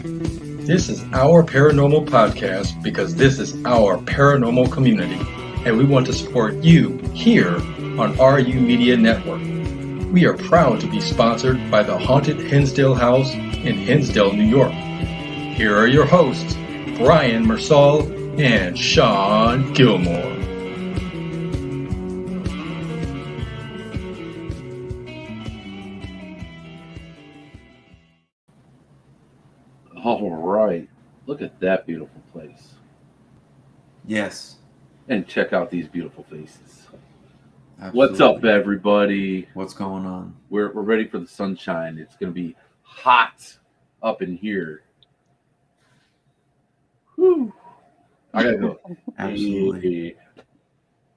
This is our paranormal podcast because this is our paranormal community, and we want to support you here on RU Media Network. We are proud to be sponsored by the Haunted Hinsdale House in Hinsdale, New York. Here are your hosts, Brian Mersall and Sean Gilmore. All right. Look at that beautiful place. Yes. And check out these beautiful faces. Absolutely. What's up, everybody? What's going on? We're ready for the sunshine. It's going to be hot up in here. Whew. I got to go. Absolutely. Hey.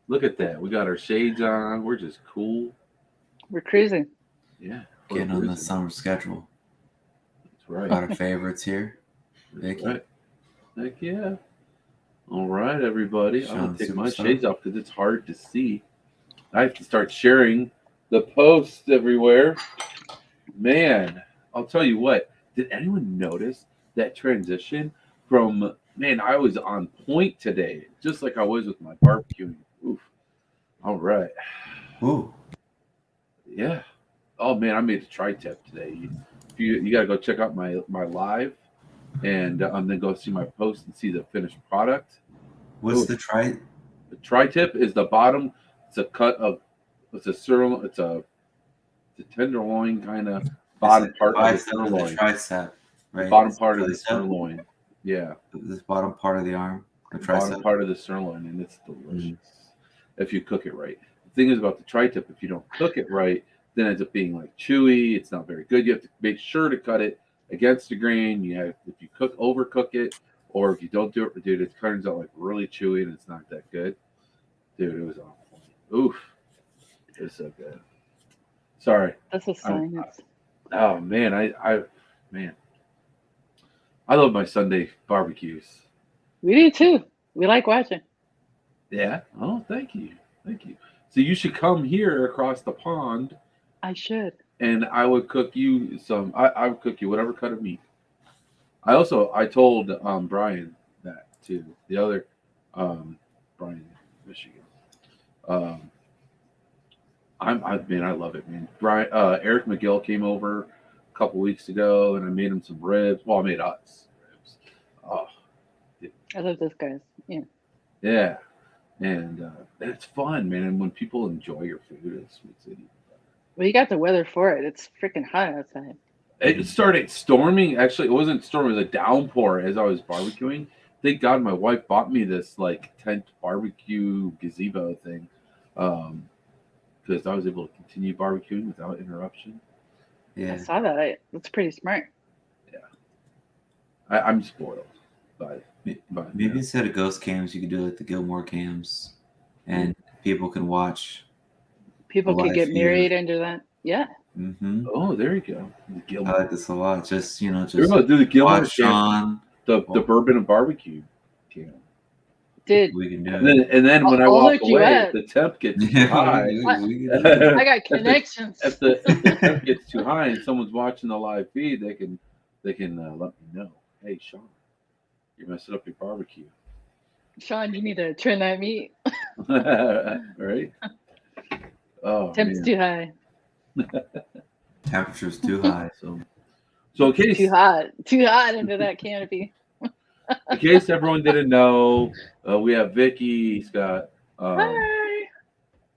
Look at that. We got our shades on. We're just cool. We're cruising. Yeah. Getting on the summer schedule. That's right. Got our favorites here. Vicky. Right. Heck yeah. All right, everybody. I'm going to take my shades off because it's hard to see. I have to start sharing the posts everywhere. Man, I'll tell you what. Did anyone notice that transition from, man, I was on point today, just like I was with my barbecuing. Oof. All right. Ooh. Yeah. Oh, man, I made a tri-tip today. You got to go check out my live and then go see my post and see the finished product. What's the tri? The tri-tip is the bottom. It's a cut of, it's a sirloin, it's a tenderloin kind of bottom part of the sirloin. The tricep, right? Bottom part of the sirloin. Yeah. This bottom part of the arm. The bottom part of the sirloin, and it's delicious if you cook it right. The thing is about the tri-tip, if you don't cook it right, then it ends up being like chewy. It's not very good. You have to make sure to cut it against the grain. If you overcook it, or if you don't do it, dude, it turns out like really chewy and it's not that good. Dude, it was awful. Oof. It was so good. Sorry. That's a sign. Oh man, I love my Sunday barbecues. We do too. We like watching. Yeah. Oh, thank you. Thank you. So you should come here across the pond. I should. And I would cook you some. I would cook you whatever cut of meat. I told Brian that too. The other Brian, Michigan. I love it, man. Brian, Eric McGill came over a couple weeks ago, and I made him some ribs. Well, I made us ribs. Oh, dude. I love those guys. Yeah. Yeah, and it's fun, man. And when people enjoy your food, it's even better. Well, you got the weather for it. It's freaking hot outside. It started storming. Actually, it wasn't storming. It was a downpour as I was barbecuing. Thank God my wife bought me this like tent barbecue gazebo thing, because I was able to continue barbecuing without interruption. Yeah, I saw that. That's pretty smart. Yeah, I'm spoiled by maybe instead of ghost cams, you could do like the Gilmore cams, and people can watch. People could get married under that. Yeah. Mm-hmm. Oh, there you go. The I like this a lot. Just we're going to do the Gilmore Shawn, the bourbon and barbecue cam. Dude. We can do it. And then when I walk away, if the temp gets too high. I got connections. If the temp gets too high and someone's watching the live feed, they can let me know. Hey, Sean, you're messing up your barbecue. Sean, you need to trim that meat. Right? Oh, temp's too high. Temperature's too high. So in case too hot under that canopy. In case everyone didn't know, we have Vicky. He's got. Hi.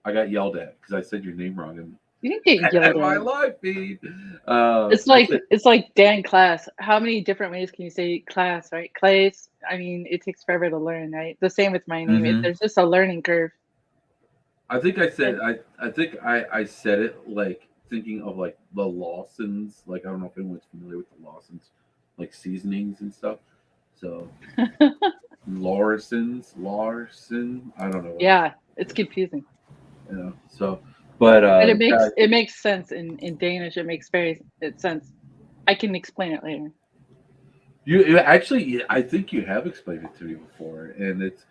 I got yelled at because I said your name wrong. And you didn't get yelled at. My live feed. It's like Dan Klaes. How many different ways can you say Klaes, right? Klaes. I mean, it takes forever to learn, right? The same with my name. Mm-hmm. There's just a learning curve. I think I said I said it like thinking of like the Lawsons. Like I don't know if anyone's familiar with the Lawsons, like seasonings and stuff. So Laursen. I don't know. Yeah, it's confusing. You know. So, but it makes sense in Danish. It makes sense. I can explain it later. You actually, I think you have explained it to me before, and it's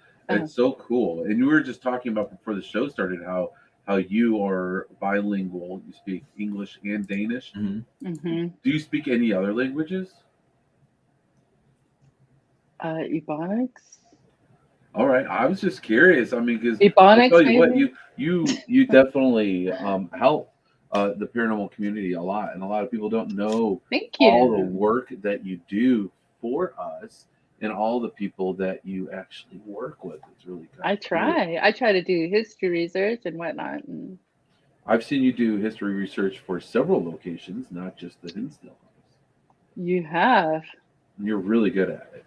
so cool. And you were just talking about before the show started how you are bilingual. You speak English and Danish. Mm-hmm. Mm-hmm. Do you speak any other languages? Ebonics. All right, I was just curious. I mean, because I'll Ebonics, tell you what, maybe. you definitely help the paranormal community a lot, and a lot of people don't know Thank all the you. work that you do for us and all the people that you actually work with. It's really kind I of cool. try. I try to do history research and whatnot. And I've seen you do history research for several locations, not just the Hinsdale house. you have. And you're really good at it.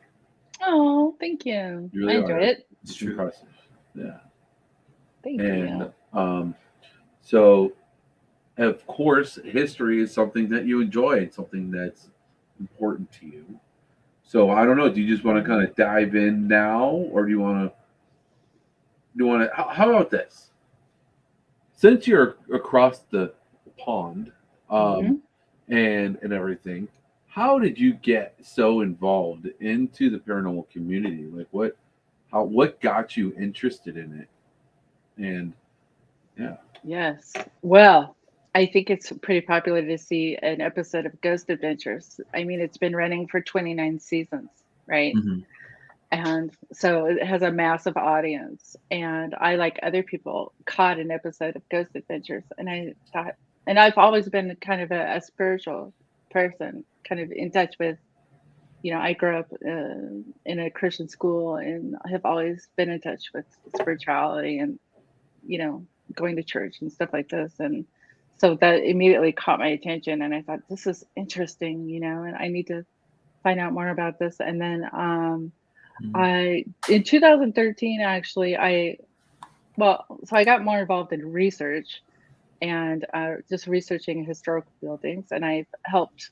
Oh, thank you. You I really enjoy are. it. It's It's true. impressive. Yeah. Thank And you. so, of course, history is something that you enjoy and something that's important to you. So I don't know. Do you just want to kind of dive in now, or do you want to? Do you want to? How about this? Since you're across the pond, Hmm. and everything, how did you get so involved into the paranormal community? Like what got you interested in it? And yeah. Yes. Well, I think it's pretty popular to see an episode of Ghost Adventures. I mean, it's been running for 29 seasons, right? Mhm. And so it has a massive audience. And I, like other people, caught an episode of Ghost Adventures. And I thought, and I've always been kind of a spiritual person, kind of in touch with, I grew up in a Christian school and I have always been in touch with spirituality and, you know, going to church and stuff like this. And so that immediately caught my attention. And I thought, this is interesting, and I need to find out more about this. And then Mhm. in 2013, actually, so I got more involved in research and just researching historical buildings. And I've helped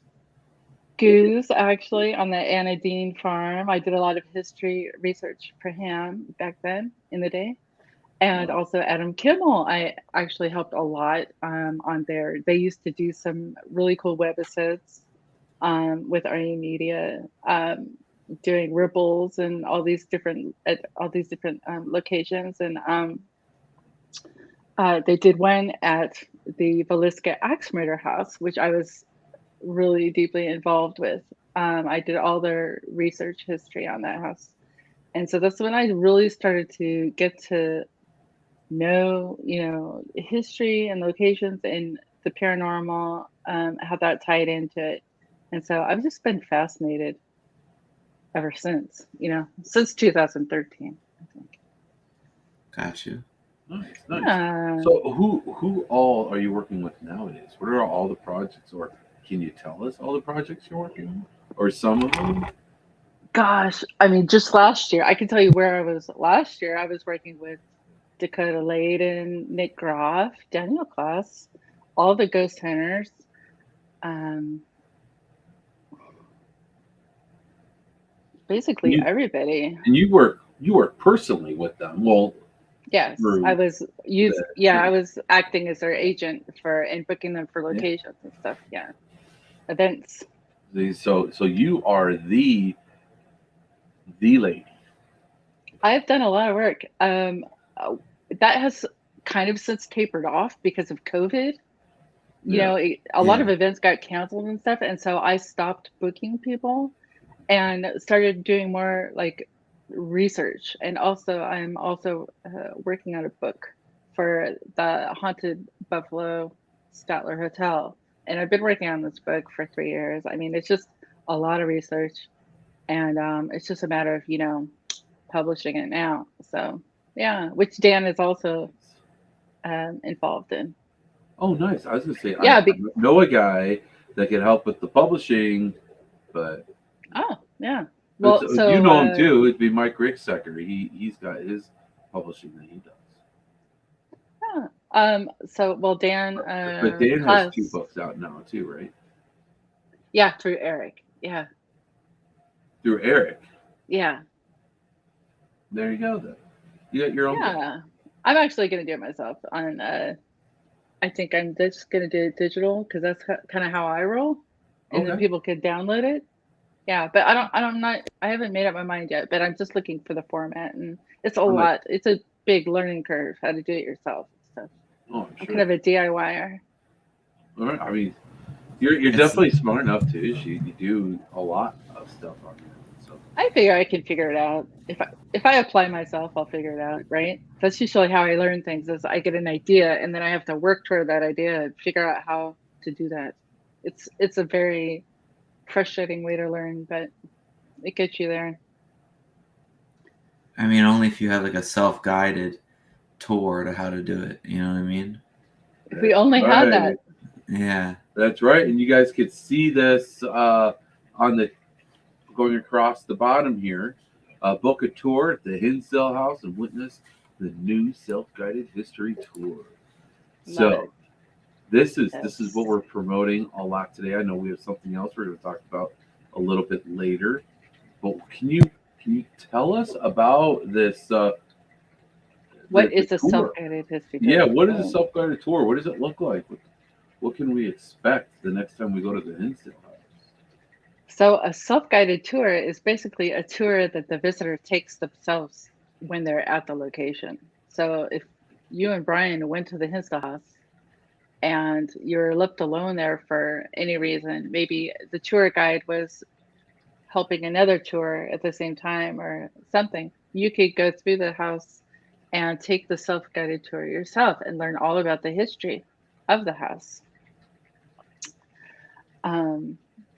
Goose actually on the Anna Dean farm. I did a lot of history research for him back then in the day. And Wow. also Adam Kimmel, I actually helped a lot on there. They used to do some really cool webisodes with RE Media, doing ripples and all these different at all these different locations. And they did one at the Velisca Axe Murder House, which I was really deeply involved with. I did all their research history on that house. And so that's when I really started to get to know, history and locations and the paranormal, how that tied into it. And so I've just been fascinated ever since, since 2013, I think. Got you. Nice, nice. Yeah. So who all are you working with nowadays? What are all the projects, or can you tell us all the projects you're working on, or some of them? Gosh, I mean, just last year, I can tell you where I was last year. I was working with Dakota Layden, Nick Groff, Daniel Klaes, all the ghost hunters. Um, And basically everybody. you work personally with them. Well, Yes, I through was I was acting as their agent and booking them for yeah. locations and stuff. Yeah, events. So you are the lady. I've done a lot of work. Uh, that has kind of since tapered off because of COVID. Yeah. A lot Yeah. of events got canceled and stuff, and so I stopped booking people and started doing more like research. And also, I'm also working on a book for the Haunted Buffalo Statler Hotel. And I've been working on this book for 3 years. I mean, it's just a lot of research, and it's just a matter of, publishing it now. So, yeah, which Dan is also involved in. Oh, nice. I was gonna say I Yeah. know a guy that can help with the publishing, but Oh, yeah. Well, you so know him too. It'd be Mike Ricksecker. He's got his publishing that he does. yeah. Well, Dan But Dan has two Klaes. books out now too, right? Yeah, through Eric. Yeah. Through Eric. Yeah. There you go. Then you got your own guy. Yeah. I'm actually going to do it myself on I think I'm just going to do it digital because that's kind of how I roll, and then Okay. people can download it. Yeah, but I haven't made up my mind yet, but I'm just looking for the format, and it's a I'm like, lot. It's a big learning curve how to do it yourself and stuff. oh, I'm I'm kind sure. of a DIYer. All right. I mean, you're It's definitely smart enough too. You do a lot of stuff on there. I figure I can figure it out. If I apply myself, I'll figure it out, right? That's usually how I learn things is I get an idea and then I have to work toward that idea and figure out how to do that. It's a very frustrating way to learn, but it gets you there. I mean, only if you have like a self-guided tour to how to do it. You know what I mean? If we only had that. Yeah. That's right. And you guys could see this on the going across the bottom here. Book a tour at the Hinsdale House and witness the new self-guided history tour. So this is what we're promoting a lot today. I know we have something else we're going to talk about a little bit later. But can you tell us about this? What is a tour? self-guided history tour? Yeah, what is a self-guided tour? What does it look like? What can we expect the next time we go to the Hinsdale House? So a self-guided tour is basically a tour that the visitor takes themselves when they're at the location. So if you and Brian went to the Hinsdale House and you're left alone there for any reason, maybe the tour guide was helping another tour at the same time or something, you could go through the house and take the self-guided tour yourself and learn all about the history of the house.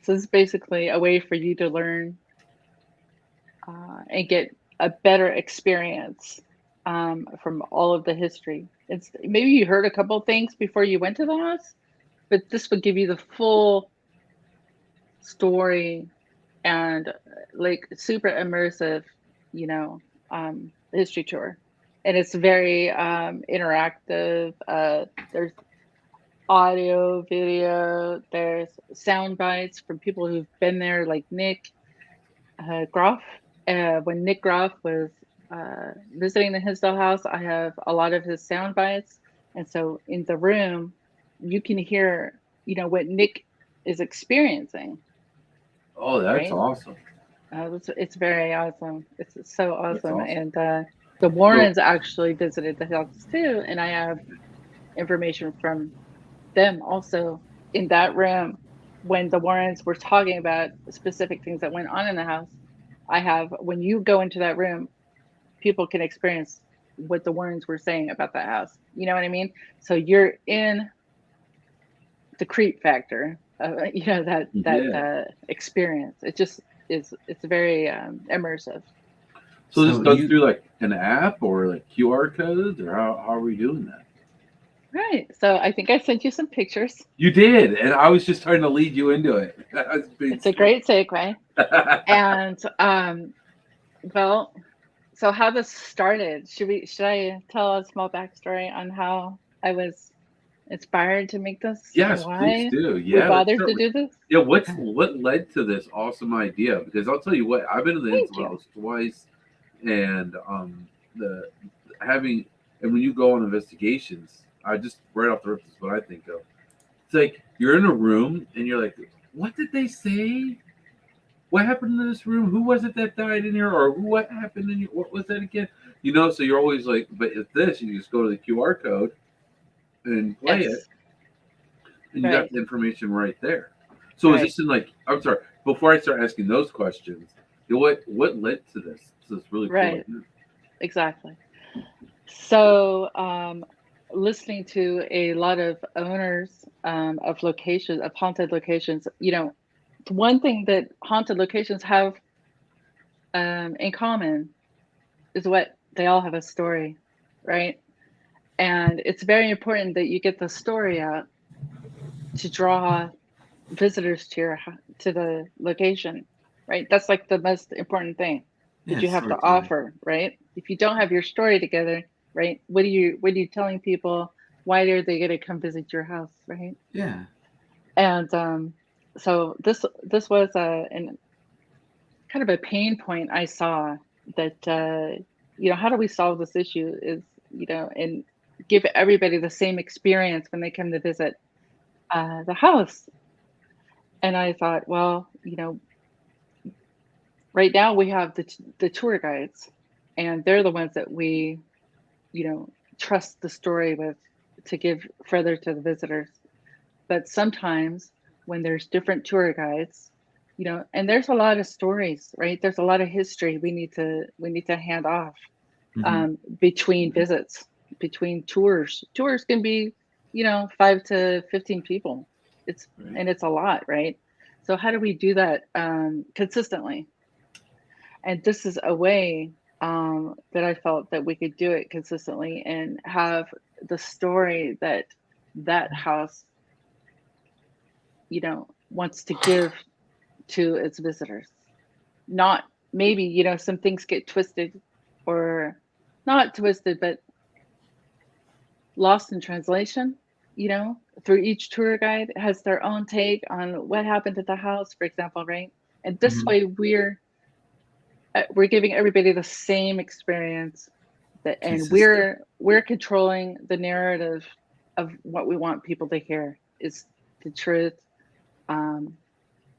So this is basically a way for you to learn and get a better experience from all of the history. It's maybe you heard a couple of things before you went to the house, but this would give you the full story and like super immersive, history tour. And it's very interactive. There's audio, video, there's sound bites from people who've been there, like Nick Groff. When Nick Groff was visiting the Hinsdale House, I have a lot of his sound bites. And so in the room, you can hear, what Nick is experiencing. Oh, that's awesome. It's very awesome. It's so awesome. Awesome. And the Warrens actually visited the house too. And I have information from them also in that room when the Warrens were talking about specific things that went on in the house. When you go into that room, people can experience what the Warrens were saying about that house. You know what I mean? So you're in the creep factor, that experience. It just it's very immersive. So this goes through like an app or like QR codes, or how are we doing that? Right. So I think I sent you some pictures. You did, and I was just trying to lead you into it. It's a great segue. And well, so how this started? Should I tell a small backstory on how I was inspired to make this? Yes, please do. Yeah, we bothered to do this. Yeah, what led to this awesome idea? Because I'll tell you what, I've been to the Hinsdale House twice, and when you go on investigations, I just right off the rip is what I think of. It's like you're in a room and you're like, what did they say? What happened in this room? Who was it that died in here? Or what happened in here? What was that again? So you're always like, but if this, you just go to the QR code and play it, and you got the information right there. So is this in like, I'm sorry, before I start asking those questions, what led to this? So it's really cool. Right. Exactly. So listening to a lot of owners of locations, of haunted locations, one thing that haunted locations have in common is what they all have a story, right? And it's very important that you get the story out to draw visitors to the location, right? That's like the most important thing that you have to offer, right? If you don't have your story together, right? What are you telling people? Why are they going to come visit your house, right? Yeah. And so this was an kind of a pain point I saw that how do we solve this issue is and give everybody the same experience when they come to visit the house. And I thought, well, right now we have the tour guides, and they're the ones that we trust the story with to give further to the visitors. But sometimes when there's different tour guides, and there's a lot of stories, right? There's a lot of history we need to hand off between visits, between tours. Tours can be, 5 to 15 people. And it's a lot, right? So how do we do that consistently? And this is a way that I felt that we could do it consistently and have the story that house, wants to give to its visitors. Not maybe, some things get twisted or not twisted, but lost in translation, through each tour guide has their own take on what happened at the house, for example, right? And this way we're giving everybody the same experience and we're controlling the narrative of what we want people to hear is the truth.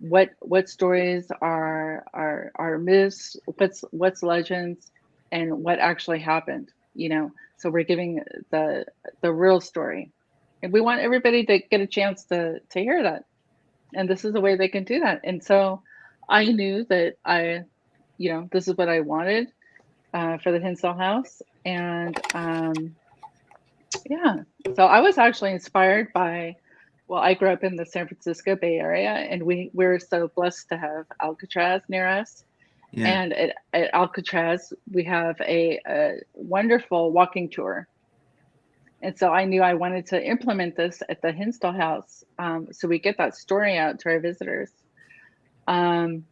What stories are myths, what's legends, and what actually happened, so we're giving the real story, and we want everybody to get a chance to hear that, and this is the way they can do that. And so I knew that this is what I wanted for the Hinsdale house. And so I was actually inspired by, I grew up in the San Francisco Bay Area, and we're so blessed to have Alcatraz near us. Yeah. And at Alcatraz, we have a wonderful walking tour. And so I knew I wanted to implement this at the Hinsdale house, so we get that story out to our visitors. And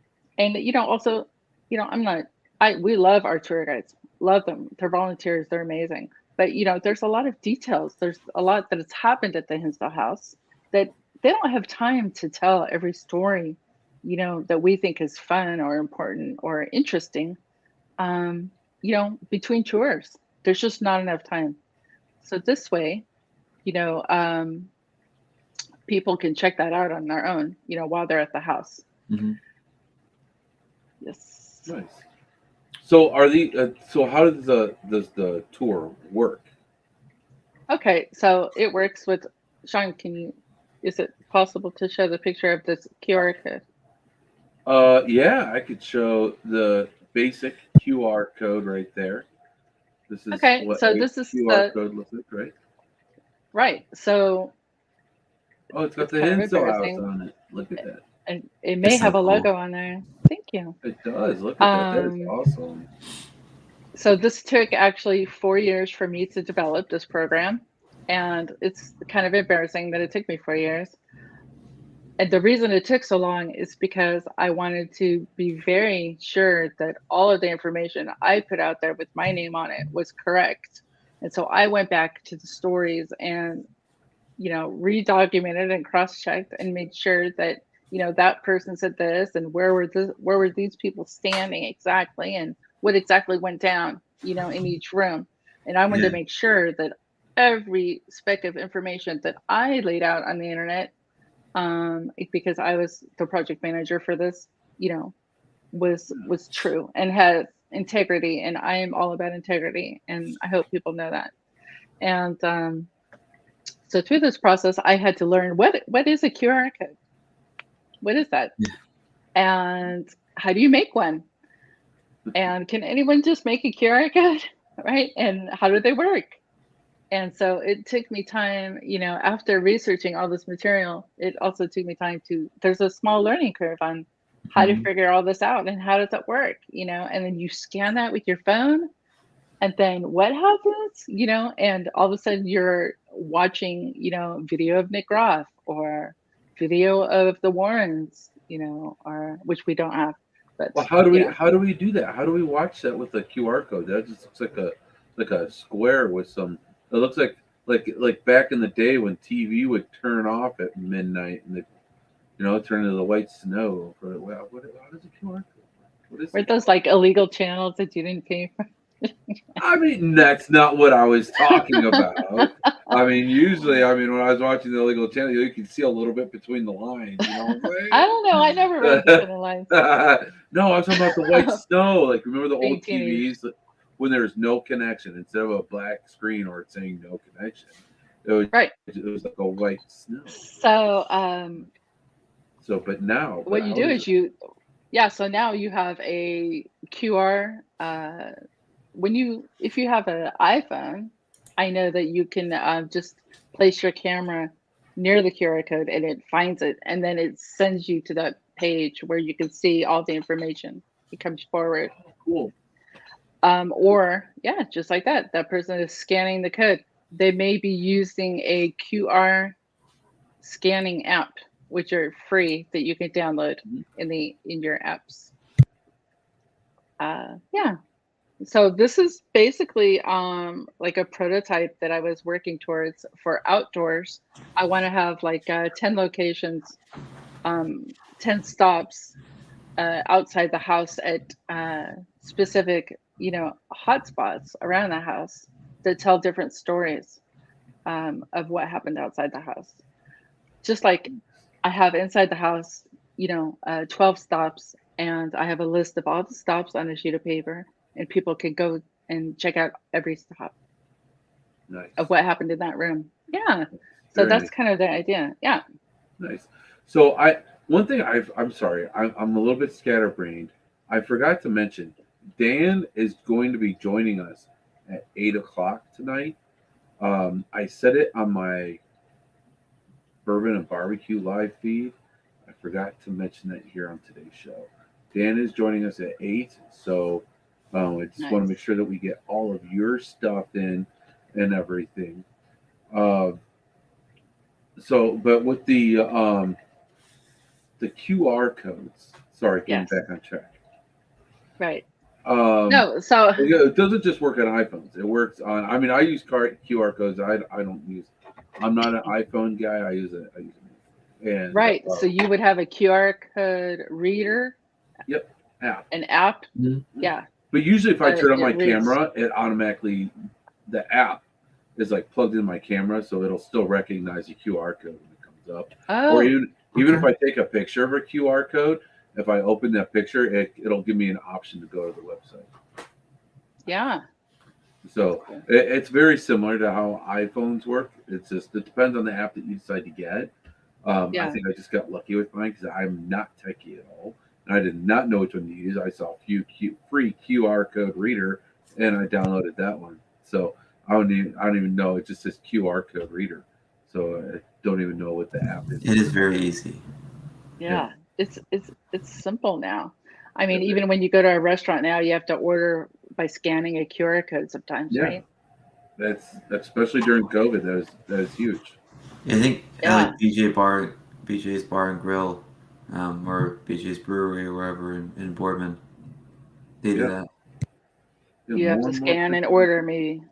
also, we love our tour guides, love them. They're volunteers, they're amazing. But there's a lot of details. There's a lot that has happened at the Hinsdale house that they don't have time to tell every story, that we think is fun or important or interesting. Between tours, there's just not enough time. So this way, people can check that out on their own, while they're at the house. Yes. Nice. So so how does the tour work? Okay, so it works with Shawn. Is it possible to show the picture of this QR code? Yeah, I could show the basic QR code right there. This is okay. What so this is QR code looks like, right? Right. So. Oh, it's got the Hinsdale house on it. Look at that. And it may have a logo on there. Thank you. It does. Look at that. That is awesome. So this took actually 4 years for me to develop this program. And it's kind of embarrassing that it took me 4 years. And the reason it took so long is because I wanted to be very sure that all of the information I put out there with my name on it was correct. And so I went back to the stories and, redocumented and cross-checked and made sure that, that person said this and where were these people standing exactly and what exactly went down, in each room. And I wanted to make sure that every speck of information that I laid out on the internet, because I was the project manager for this, was true and had integrity, and I am all about integrity, and I hope people know that. And so through this process, I had to learn what is a QR code? What is that? Yeah. And how do you make one? And can anyone just make a QR code, right? And how do they work? And so it took me time, after researching all this material, it also took me time there's a small learning curve on how to figure all this out and how does that work, and then you scan that with your phone and then what happens, and all of a sudden you're watching, video of Nick Roth or video of the Warrens, or which we don't have. But well, how do we do that? How do we watch that with a QR code? That just looks like a square with some. It looks like back in the day when TV would turn off at midnight and turn into the white snow. How does a QR code? Were those like illegal channels that you didn't pay for? I mean, that's not what I was talking about. I mean, usually, when I was watching the illegal channel, you can see a little bit between the lines. You know what I'm saying? I don't know. I never read between the lines. No, I'm talking about the white snow. Like, remember the old TVs when there's no connection instead of a black screen or it's saying no connection? It was like a white snow. So, So, but now, What you do is so now you have a QR. If you have an iPhone, I know that you can just place your camera near the QR code and it finds it, and then it sends you to that page where you can see all the information. It comes forward. cool. Or just like that person is scanning the code. They may be using a QR scanning app, which are free, that you can download in your apps. So this is basically like a prototype that I was working towards for outdoors. I want to have like 10 locations, 10 stops outside the house at specific, hotspots around the house that tell different stories of what happened outside the house. Just like I have inside the house, 12 stops, and I have a list of all the stops on a sheet of paper, and people can go and check out every stop of what happened in that room. Yeah. So that's kind of the idea. Yeah. Nice. So one thing I'm sorry, I'm a little bit scatterbrained. I forgot to mention, Dan is going to be joining us at 8:00 tonight. I said it on my Bourbon and Barbecue live feed. I forgot to mention that here on today's show. Dan is joining us at 8, so I just want to make sure that we get all of your stuff in and everything. But with the QR codes, sorry, getting back on track. Right. No, so it doesn't just work on iPhones. It works on. I mean, I use QR codes. I don't use. I'm not an iPhone guy. I use it. And right. So you would have a QR code reader. Yep. App. An app. Mm-hmm. Yeah. But usually, if I turn on my camera, it automatically the app is like plugged in my camera, so it'll still recognize the QR code when it comes up. Oh. Or even if I take a picture of a QR code, if I open that picture, it'll give me an option to go to the website. Yeah. So it's very similar to how iPhones work. It depends on the app that you decide to get. I think I just got lucky with mine because I'm not techie at all. And I did not know which one to use. I saw a free QR code reader, and I downloaded that one. So I don't even know. It just says QR code reader. So I don't even know what the app is. It is very easy. Yeah. It's simple now. I mean, even when you go to a restaurant now, you have to order by scanning a QR code sometimes, right? That's especially during COVID. That is huge. Yeah, I think like BJ's Bar and Grill, or BJ's Brewery or wherever in Boardman, they do that. You have to scan and order, maybe.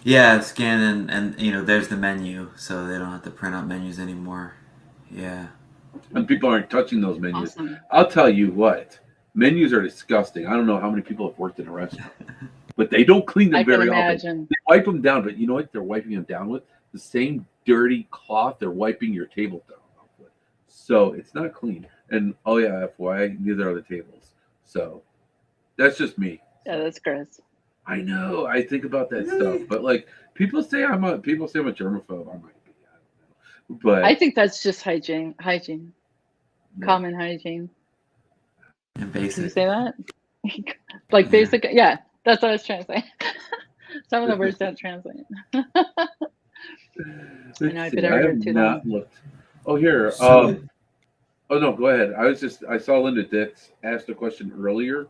Yeah, scan and there's the menu, so they don't have to print out menus anymore. Yeah. And people aren't touching those menus. Awesome. I'll tell you what, menus are disgusting. I don't know how many people have worked in a restaurant, but they don't clean them very often. They wipe them down, but you know what they're wiping them down with? The same dirty cloth they're wiping your table down with. So it's not clean. And FYI, neither are the tables. So that's just me. Yeah, that's gross. I know. I think about that stuff, but like people say I'm a germaphobe. I might be. I don't know. But I think that's just hygiene, common hygiene. And basic. Can you say that? Like basic, that's what I was trying to say. Some of the words don't translate. I have not looked. Oh, here. Oh no, go ahead. I saw Linda Dix asked a question earlier.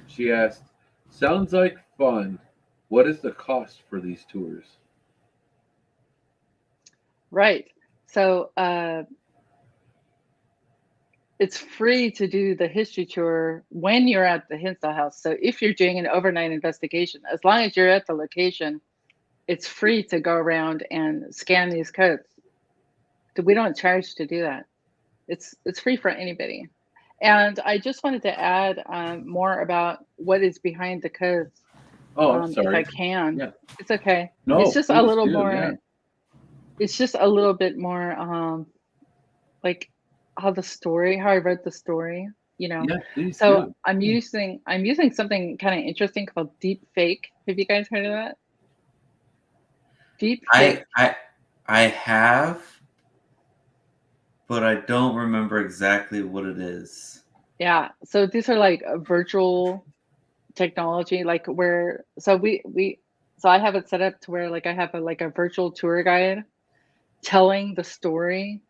She asked, "Sounds like fun. What is the cost for these tours?" Right. So it's free to do the history tour when you're at the Hinsdale house. So if you're doing an overnight investigation, as long as you're at the location, it's free to go around and scan these codes. We don't charge to do that. It's free for anybody. And I just wanted to add more about what is behind the codes. Oh, I'm sorry. If I can. Yeah. It's okay. No, it's just a little more. Yeah. It's just a little bit more like how I wrote the story, Yeah, please so do. I'm using something kind of interesting called deep fake. Have you guys heard of that? Deep fake. I have, but I don't remember exactly what it is. Yeah. So these are like a virtual technology, like where so so I have it set up to where like I have a virtual tour guide telling the story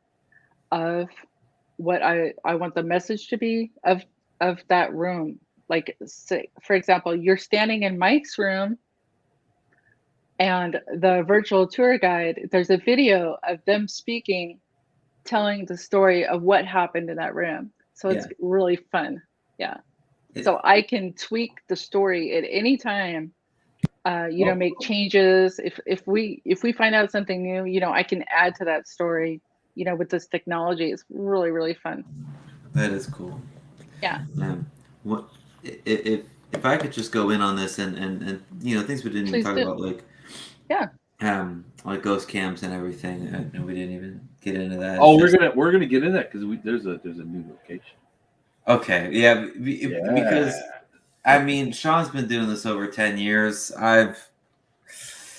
of what I want the message to be of that room. Like say, for example, you're standing in Mike's room and the virtual tour guide, there's a video of them speaking, telling the story of what happened in that room. So it's Yeah. really fun. Yeah. It- So I can tweak the story at any time, make cool. changes. If we find out something new, I can add to that story, with this technology. It's really, really fun. that is cool. Yeah. What if I could just go in on this and things we didn't even Please talk do. about, Yeah. like ghost cams and everything, and we didn't even get into that. Oh, we're gonna get into that because there's a new location. Okay, yeah, because I mean, Sean's been doing this over 10 years. I've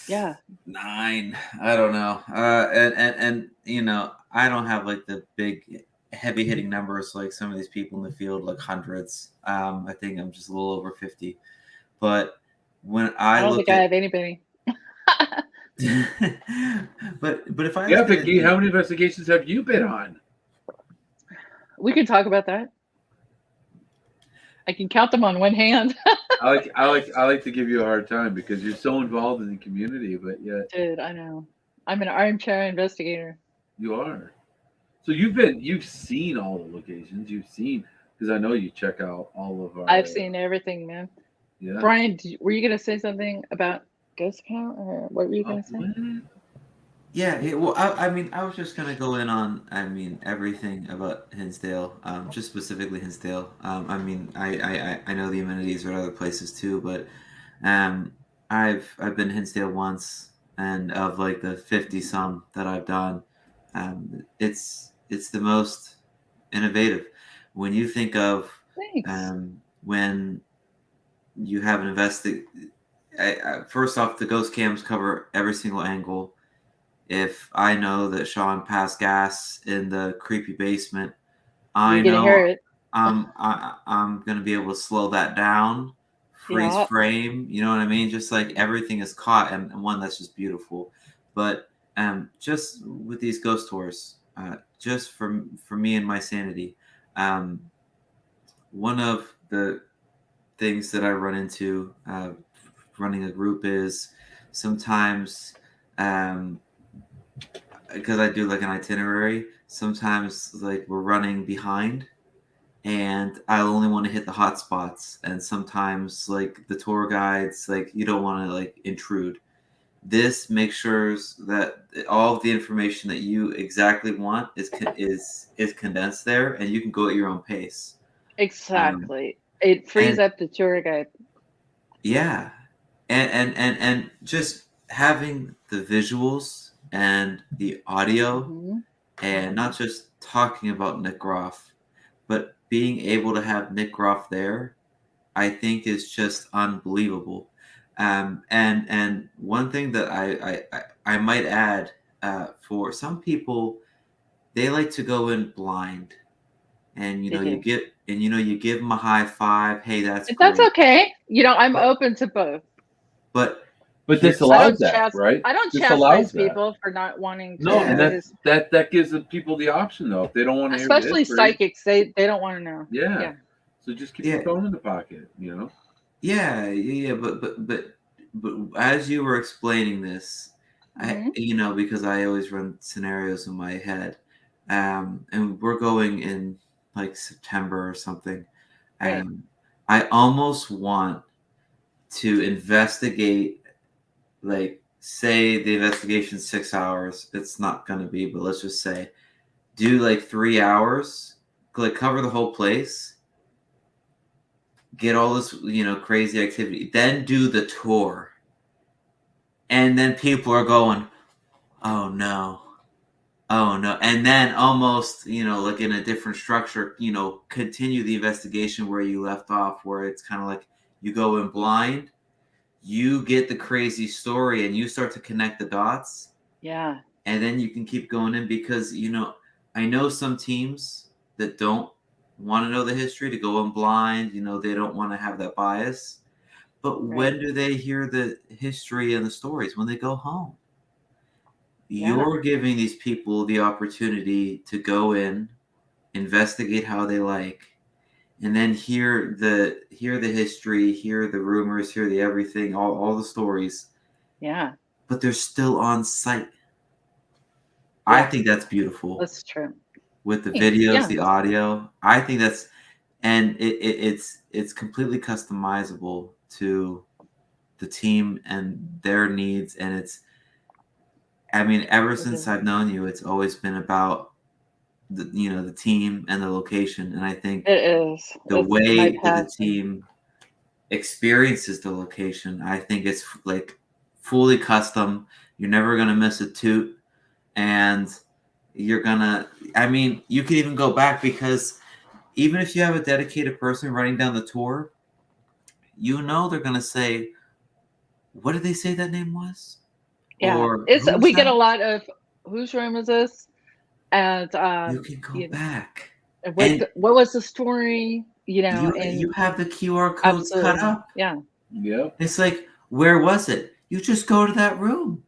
Yeah. 9. I don't know. And I don't have like the big heavy hitting numbers like some of these people in the field, like hundreds. I think I'm just a little over 50. But when I I don't look think I at have anybody. but if I was Yeah, gonna Vicky, how many investigations have you been on? We can talk about that. I can count them on one hand. I like to give you a hard time because you're so involved in the community, but yet Dude, I know. I'm an armchair investigator. you are. So you've seen all the locations. You've seen because I know you check out all of our. I've seen everything, man. Yeah. Brian, were you going to say something about ghost count, or what were you going to say? What? Yeah, well, I mean, I was just gonna go in on, everything about Hinsdale, just specifically Hinsdale. I mean, I know the amenities are at other places too, but I've been to Hinsdale once, and of like the 50 some that I've done, it's the most innovative. When you think of Thanks. when you have an first off, the ghost cams cover every single angle. If I know that Shawn passed gas in the creepy basement, I You're going to know hear it. I'm gonna be able to slow that down, freeze Yeah. frame. You know what I mean? Just like everything is caught, and one that's just beautiful. But just with these ghost tours, just for me and my sanity, one of the things that I run into running a group is sometimes. Because I do like an itinerary, sometimes like we're running behind and I only want to hit the hot spots. And sometimes like the tour guides, like you don't want to like intrude. This makes sure that all of the information that you exactly want is condensed there, and you can go at your own pace. Exactly. It frees And up the tour guide. yeah, and just having the visuals and the audio, Mhm. and not just talking about Nick Groff, but being able to have Nick Groff there, I think is just unbelievable. And one thing that I might add, for some people, they like to go in blind, and They do. you give them a high five. Hey, that's That's great. okay. I'm But open to both. but But this here's I allows don't that, right? I don't This chastise allows that. people for not wanting to No, and Yeah. know this. that gives the people the option though. If they don't want to hear the Especially history, psychics, they don't want to know. yeah. Yeah. So just keep yeah your phone in the pocket, yeah. But as you were explaining this, Mhm. because I always run scenarios in my head, and we're going in like September or something. Right. I almost want to investigate, like, say the investigation's 6 hours. It's not going to be, but let's just say do like 3 hours, like cover the whole place, get all this, crazy activity, then do the tour. And then people are going, oh no. Oh no. And then almost, like in a different structure, continue the investigation where you left off, where it's kind of like you go in blind, you get the crazy story and you start to connect the dots, Yeah. and then you can keep going in because, I know some teams that don't want to know the history to go in blind. They don't want to have that bias. But when Right. do they hear the history and the stories? When they go home. Yeah. You're giving these people the opportunity to go in, investigate how they like, and then hear the history, hear the rumors, hear the everything, all the stories. Yeah. But they're still on site. I think that's beautiful. That's true. With the videos, Yeah. the audio, I think that's, and it's completely customizable to the team and their needs, and it's. I mean, ever since I've known you, it's always been about the team and the location, and I think It is. the It's way my that the passion. team experiences the location, I think it's like fully custom. You're never gonna miss a toot, and you're gonna. I mean, you can even go back because even if you have a dedicated person running down the tour, they're gonna say, "What did they say that name was?" Yeah. Or We get that? a lot of whose room is this? And You can go back. what was the story? You And have the QR codes cut absolutely. up. Yeah. Yep. It's like, where was it? You just go to that room.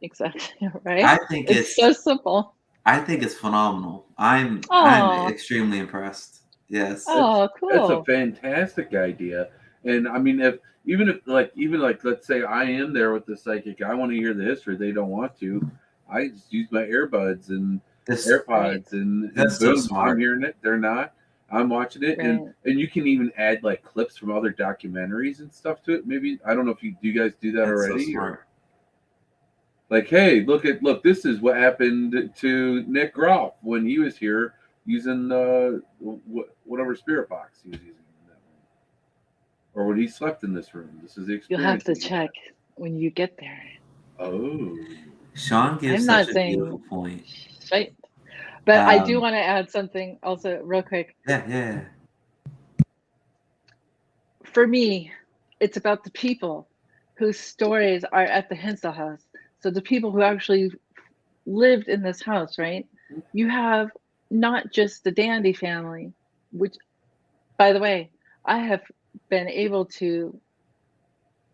Exactly. Right. I think It's so simple. I think it's phenomenal. I'm Oh. extremely impressed. Yes. Oh, That's a cool. fantastic idea. And I mean, even like let's say I am there with the psychic, I want to hear the history. They don't want to. I just use my earbuds and This AirPods, and That's so boom, smart. I'm hearing it. They're not. I'm watching it, and you can even add like clips from other documentaries and stuff to it. Maybe I don't know if you guys do that That's already. so smart. Like, hey, look, this is what happened to Nick Groff when he was here using whatever spirit box he was using in that room, or when he slept in this room. This is the You'll experience. have to check when you get there. Oh, Shawn gives I'm such not a saying beautiful point. straight, but I do want to add something also real quick. Yeah. For me, it's about the people whose stories are at the Hinsdale house. So the people who actually lived in this house, right? You have not just the Dandy family, which, by the way, I have been able to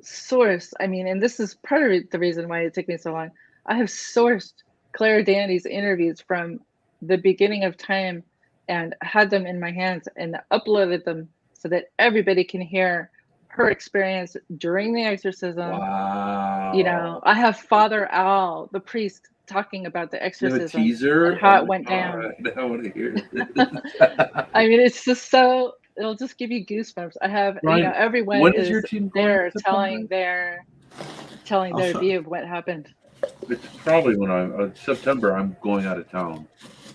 source. I mean, and this is part of the reason why it took me so long. I have sourced Claire Dandy's interviews from the beginning of time and had them in my hands and uploaded them so that everybody can hear her experience during the exorcism. wow. I have Father Al, the priest, talking about the You have a exorcism teaser? and how Oh it went my down. God, I want to hear this. I mean, it's just so, it'll just give you goosebumps. I have, Ryan, everyone when is is your team going? there September? telling their show- view of what happened. It's probably when I'm September. I'm going out of town.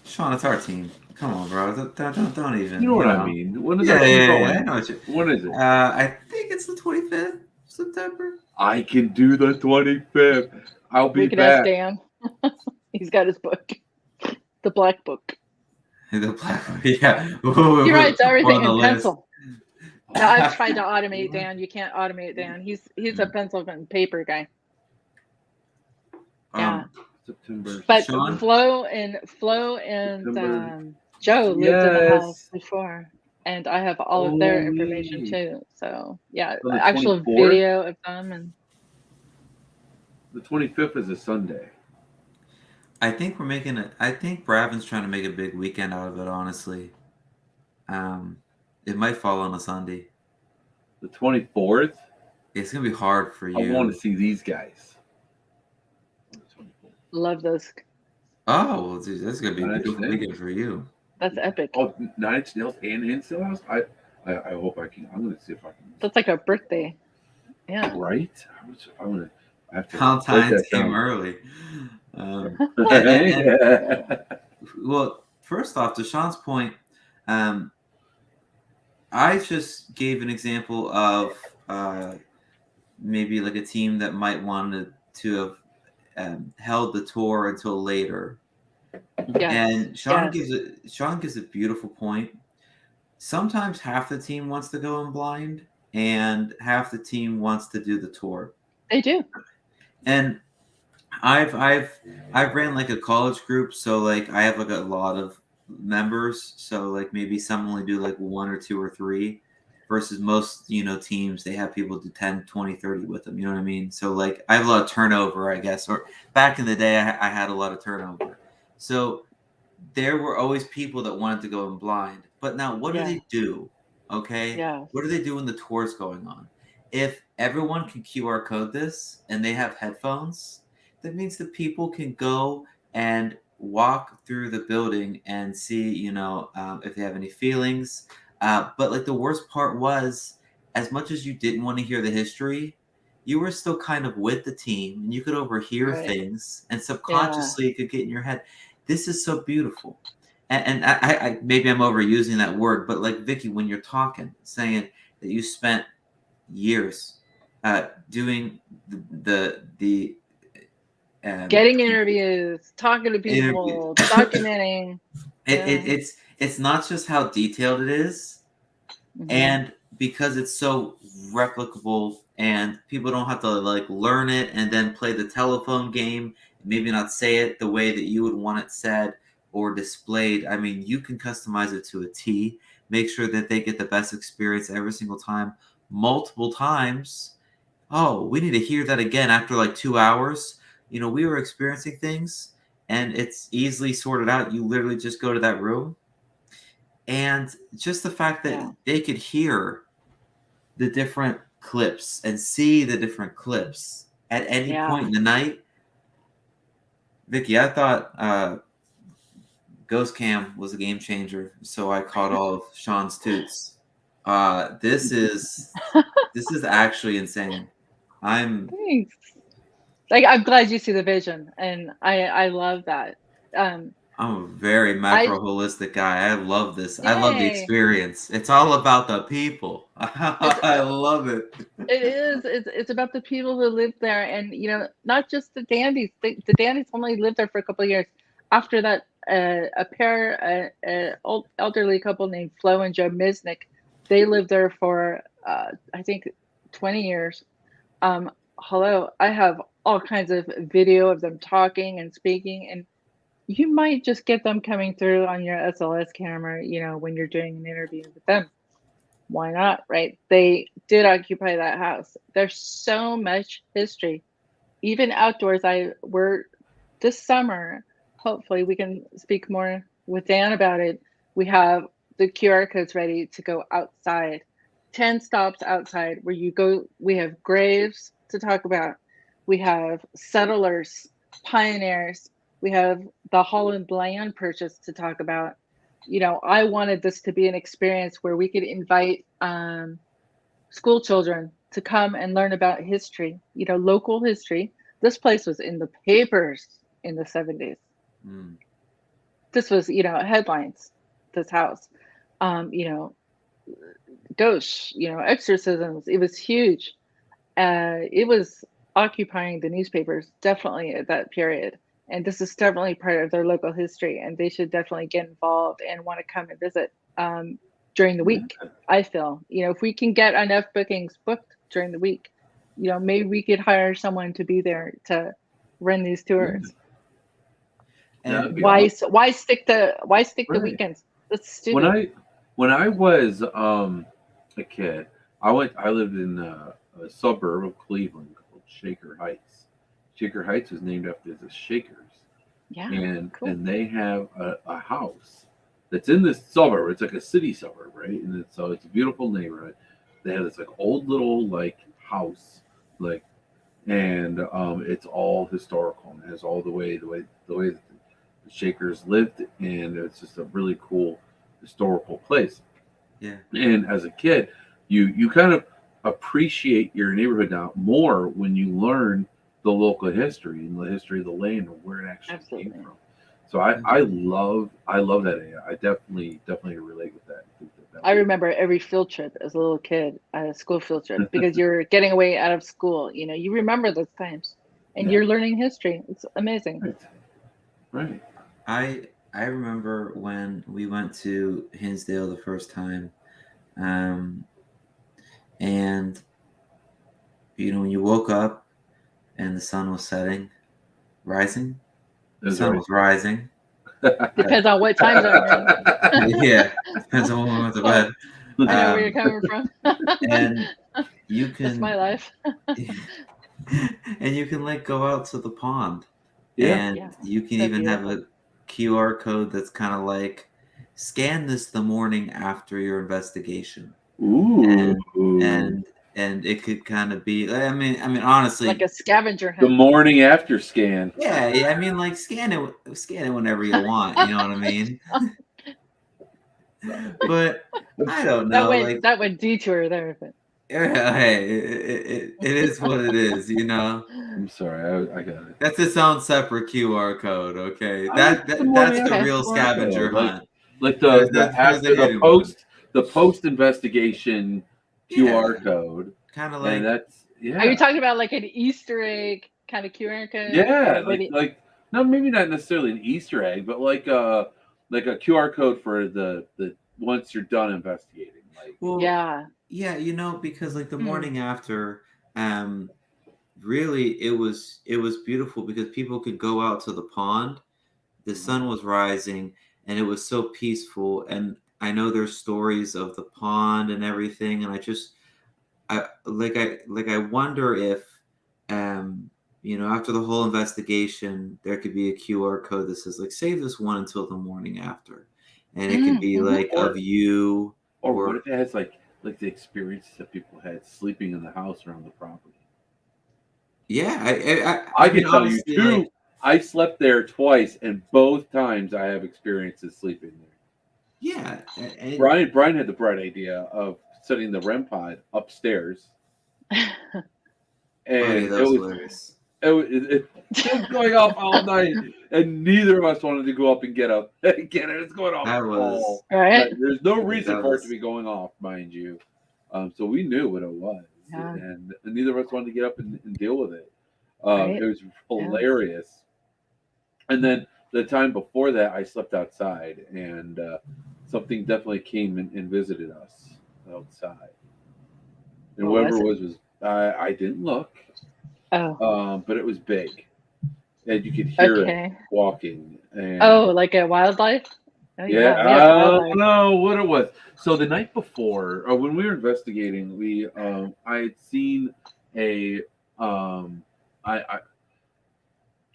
Shawn, it's our team. Come on, bro. Don't even. You know what I mean? When is Yeah, our team yeah, going? I know what you. When is it? I think it's the 25th September. I can do the 25th. I'll be We can ask back. Dan. He's got his book, the black book. The black, yeah. He writes everything in list. pencil. Now, I've tried to automate Dan. You can't automate Dan. He's a pencil and paper guy. Yeah. September. But Shawn? Flo and September. Joe lived in the house Yes. before, and I have all of their information neat. too. So yeah, On the actual 24th? video of them, and The 25th is a Sunday. I think we're making it. I think Bravin's trying to make a big weekend out of it. Honestly, it might fall on a Sunday. The 24th? It's gonna be hard for you. I want to see these guys. love those. Oh, well, dude, that's gonna be a Nice beautiful thing. weekend for you. That's epic. Oh, 9 Inch Nails and Hinsdale House? I hope I can. I'm going to see if I can. That's like a birthday. Yeah. Right? I have to. Valentine's came early. Well, first off, to Shawn's point, I just gave an example of maybe like a team that might want to have held the tour until later. Yes. And Shawn gives a beautiful point. Sometimes half the team wants to go in blind, and half the team wants to do the tour. They do. And I've ran like a college group, so like I have like a lot of members. So like maybe some only do like 1 or 2 or 3 versus most, teams, they have people do 10, 20, 30 with them. You know what I mean? So like I have a lot of turnover, I guess. Or back in the day, I had a lot of turnover. So there were always people that wanted to go in blind. But now what do Yeah. they do? Okay. Yeah. What do they do when the tour's going on? If everyone can QR code this and they have headphones, that means that people can go and walk through the building and see, if they have any feelings. But like the worst part was, as much as you didn't want to hear the history, you were still kind of with the team and you could overhear Right. things and Yeah. subconsciously it could get in your head. This is so beautiful. And I maybe I'm overusing that word, but like Vicky, when you're talking, saying that you spent years doing the Getting interviews, talking to interview. people, documenting. Yeah. It's not just how detailed it is, Mhm. and because it's so replicable and people don't have to like learn it and then play the telephone game, maybe not say it the way that you would want it said or displayed. I mean, you can customize it to a T, make sure that they get the best experience every single time, multiple times. Oh, we need to hear that again after like 2 hours. We were experiencing things and it's easily sorted out. You literally just go to that room. And just the fact that Yeah. they could hear the different clips and see the different clips at any Yeah. point in the night. Vicky, I thought Ghost Cam was a game changer, so I caught all of Shawn's toots. This is actually insane. I'm Thanks. Like, I'm glad you see the vision, and I love that. a very I macro holistic guy. I love this. I love the Yay. experience. It's all about the people. It's I love it. it is. It's about the people who live there, and not just the dandies. The dandies only lived there for a couple of years. After that, old elderly couple named Flo and Joe Misnick, they lived there for I think 20 years. Hello, I have all kinds of video of them talking and speaking, and you might just get them coming through on your SLS camera, when you're doing an interview with them. Why not, right? They did occupy that house. There's so much history. Even outdoors, we're this summer, hopefully we can speak more with Dan about it. We have the QR codes ready to go outside. 10 stops outside where you go. We have graves to talk about. We have settlers, pioneers. We have the Holland land purchase to talk about. I wanted this to be an experience where we could invite school children to come and learn about history, local history. This place was in the papers in the 70s. Mm. This was, headlines, this house. You know, ghosts, exorcisms. It was huge. It was occupying the newspapers definitely at that period. And this is definitely part of their local history, and they should definitely get involved and want to come and visit during the week. I feel, if we can get enough bookings booked during the week, maybe we could hire someone to be there to run these tours. And That'd be Why awesome. why stick the Right. weekends? That's stupid. When I was a kid, I lived in a suburb of Cleveland called Shaker Heights. Shaker Heights was named after the Shakers, Yeah, and cool. they have a house that's in this suburb. It's like a city suburb, right? And it's a beautiful neighborhood. They have this like old little like house, like, and it's all historical and it has all the way that the Shakers lived, and it's just a really cool historical place. yeah. And as a kid, you kind of appreciate your neighborhood now more when you learn the local history and the history of the land and where it actually came Absolutely. from. So I love that area. I definitely relate with that. I think that I would remember every field trip as a little kid, a school field trip, because you're getting away out of school. You remember those times, and yeah, you're learning history. It's amazing. right, right. I remember when we went to Hinsdale the first time, um, and when you woke up and the sun was setting, Rising. It The was sun right. was rising. Depends on what time zone you're in. Yeah, depends on when we went to bed. I know where you're coming from. And you That's can, my life. and you can like go out to the pond, Yeah. and Yeah, you can so even have beautiful. a QR code that's kind of like scan this the morning after your investigation, Ooh. and it could kind of be. I mean, honestly, Like a scavenger The hunt. morning after scan. yeah. I mean, like scan it whenever you want. You know what I mean? But I don't know. Like, That went detour there, but yeah, hey, it is what it is. You know. I'm sorry, I got it. That's its own separate QR code, okay? The That's morning the Okay. after real QR scavenger code. Like hunt. the There's after a hidden one. the post investigation QR Yeah, code, kind of and like that's Are you talking about like an Easter egg kind of QR code? yeah, Or what do you- like no, maybe not necessarily an Easter egg, but like a QR code for the once you're done investigating. Like well, Yeah. yeah, you know, because like the Hmm. morning after, really it was beautiful because people could go out to the pond. The sun was rising, and it was so peaceful. And I know there's stories of the pond and everything, and I wonder if after the whole investigation there could be a QR code that says like save this one until the morning after, and it could be Mm-hmm. like of you or what if it has like the experiences that people had sleeping in the house around the property? yeah. I mean, can tell you honestly, too. like, I slept there twice, and both times I have experiences sleeping there. yeah, and Brian had the bright idea of setting the REM pod upstairs, oh yeah, and that was hilarious. it was going off all night, and neither of us wanted to go up and get up. Get it? It's going off That was all. Right. There's no reason that for it was to be going off, mind you. So we knew what it was, Yeah. and neither of us wanted to get up and deal with it. Right. It was hilarious. And then the time before that, I slept outside, and something definitely came and visited us outside. And What whoever was it was I didn't look, Oh. but it was big, and you could hear it Okay. walking. And Oh, like a wildlife? Oh yeah, yeah, we have I wildlife. don't know what it was. So the night before, or when we were investigating, I had seen a I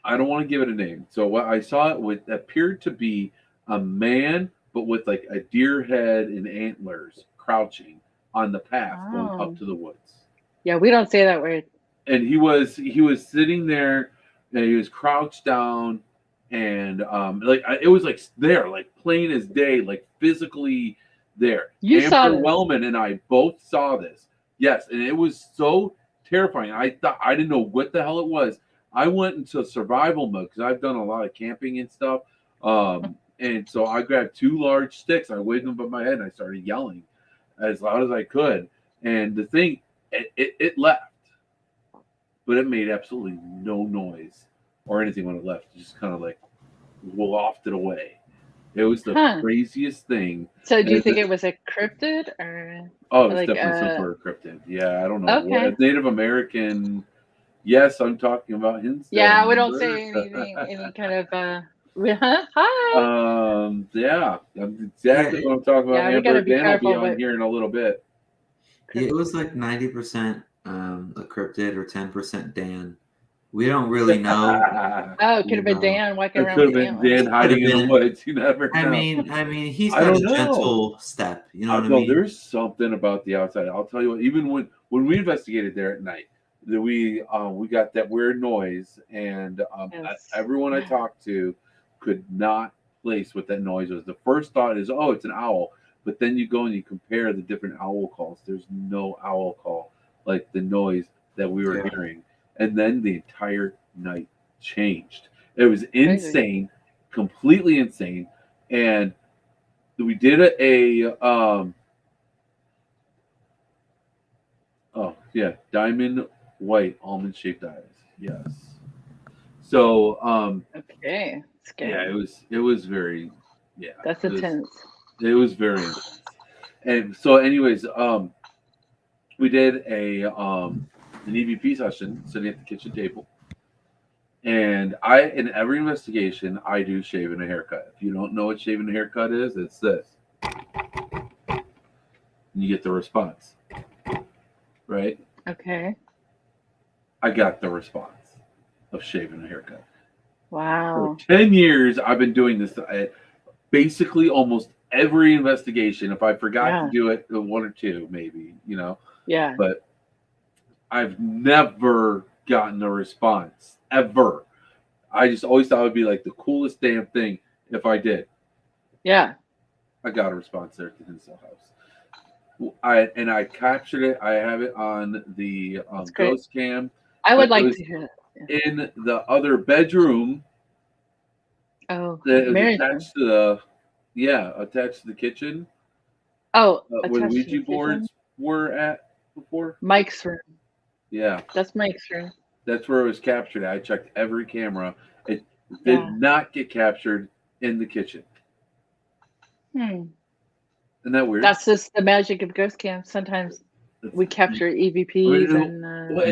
I don't want to give it a name. So what I saw it with appeared to be a man, but with like a deer head and antlers, crouching on the path going Oh. up to the woods. Yeah, we don't say that word. And he was sitting there, and he was crouched down, and it was like there, like plain as day, like physically there. You saw Amber this. Wellman and I both saw this. Yes, and it was so terrifying. I thought I didn't know what the hell it was. I went into survival mode because I've done a lot of camping and stuff. And so I grabbed two large sticks. I waved them above my head and I started yelling as loud as I could. And the thing, it left, but it made absolutely no noise or anything when it left. It just kind of like wafted away. It was the craziest thing. So do you think it was a cryptid or? Oh, it's like, definitely some sort of cryptid. Yeah, I don't know. Okay. What, Native American. Yes, I'm talking about Hinsdale. Yeah, we don't say anything, any kind of. Hi. Yeah, exactly what I'm talking about. Yeah, we Amber gotta be Dan will be careful on with- here in a little bit. Yeah, it was like 90% a cryptid or 10% Dan. We don't really know. Oh, it could have been Dan walking It around. could have with been antlers. Dan hiding in the woods. You never know. I mean, he's I got a don't know. gentle step. You know what I No, mean? there's something about the outside. I'll tell you what. Even when we investigated there at night, that we got that weird noise, and Yes. everyone I talked to could not place what that noise was. The first thought is, oh, it's an owl. But then you go and you compare the different owl calls. There's no owl call like the noise that we were hearing. And then the entire night changed. It was insane, completely insane. And we did diamond white almond shaped eyes. Yes. So Okay. Scary. yeah, it was very That's intense. It was very intense. And so anyways, we did an EVP session sitting at the kitchen table. And in every investigation, I do shave and a haircut. If you don't know what shaving and a haircut is, it's this. And you get the response, right? Okay. I got the response of shaving a haircut. Wow. For 10 years, I've been doing this at basically almost every investigation. If I forgot to do it, one or two, maybe, Yeah. But I've never gotten a response, ever. I just always thought it would be like the coolest damn thing if I did. Yeah. I got a response there at the Hinsdale house. I captured it. I have it on the ghost cam. I would like to hear that. Yeah. In the other bedroom. Oh, that was Mary's attached to the kitchen. Oh, where the attached to the Ouija boards were at before. Mike's room. Yeah, That's Mike's room. that's where it was captured. I checked every camera. It did not get captured in the kitchen. Isn't that weird? That's just the magic of ghost cam. Sometimes we capture EVPs and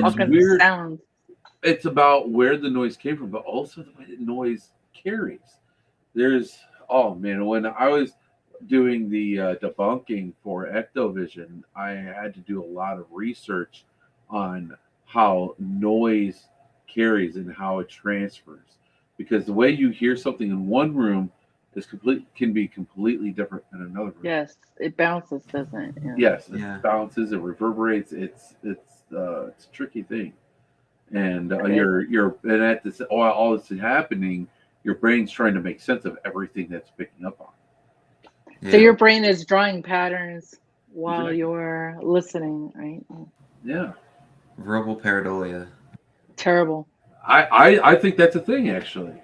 all kinds of sounds. It's about where the noise came from, but also the way the noise carries. When I was doing the debunking for Ectovision, I had to do a lot of research on how noise carries and how it transfers, because the way you hear something in one room can be completely different in another room. Yes, it bounces, doesn't it? Yeah. Yes, it bounces, it reverberates. It's a tricky thing, and and at this all this is happening, your brain's trying to make sense of everything that's picking up on. So your brain is drawing patterns while you're listening, right? Yeah. Verbal pareidolia. Terrible. I think that's a thing, actually.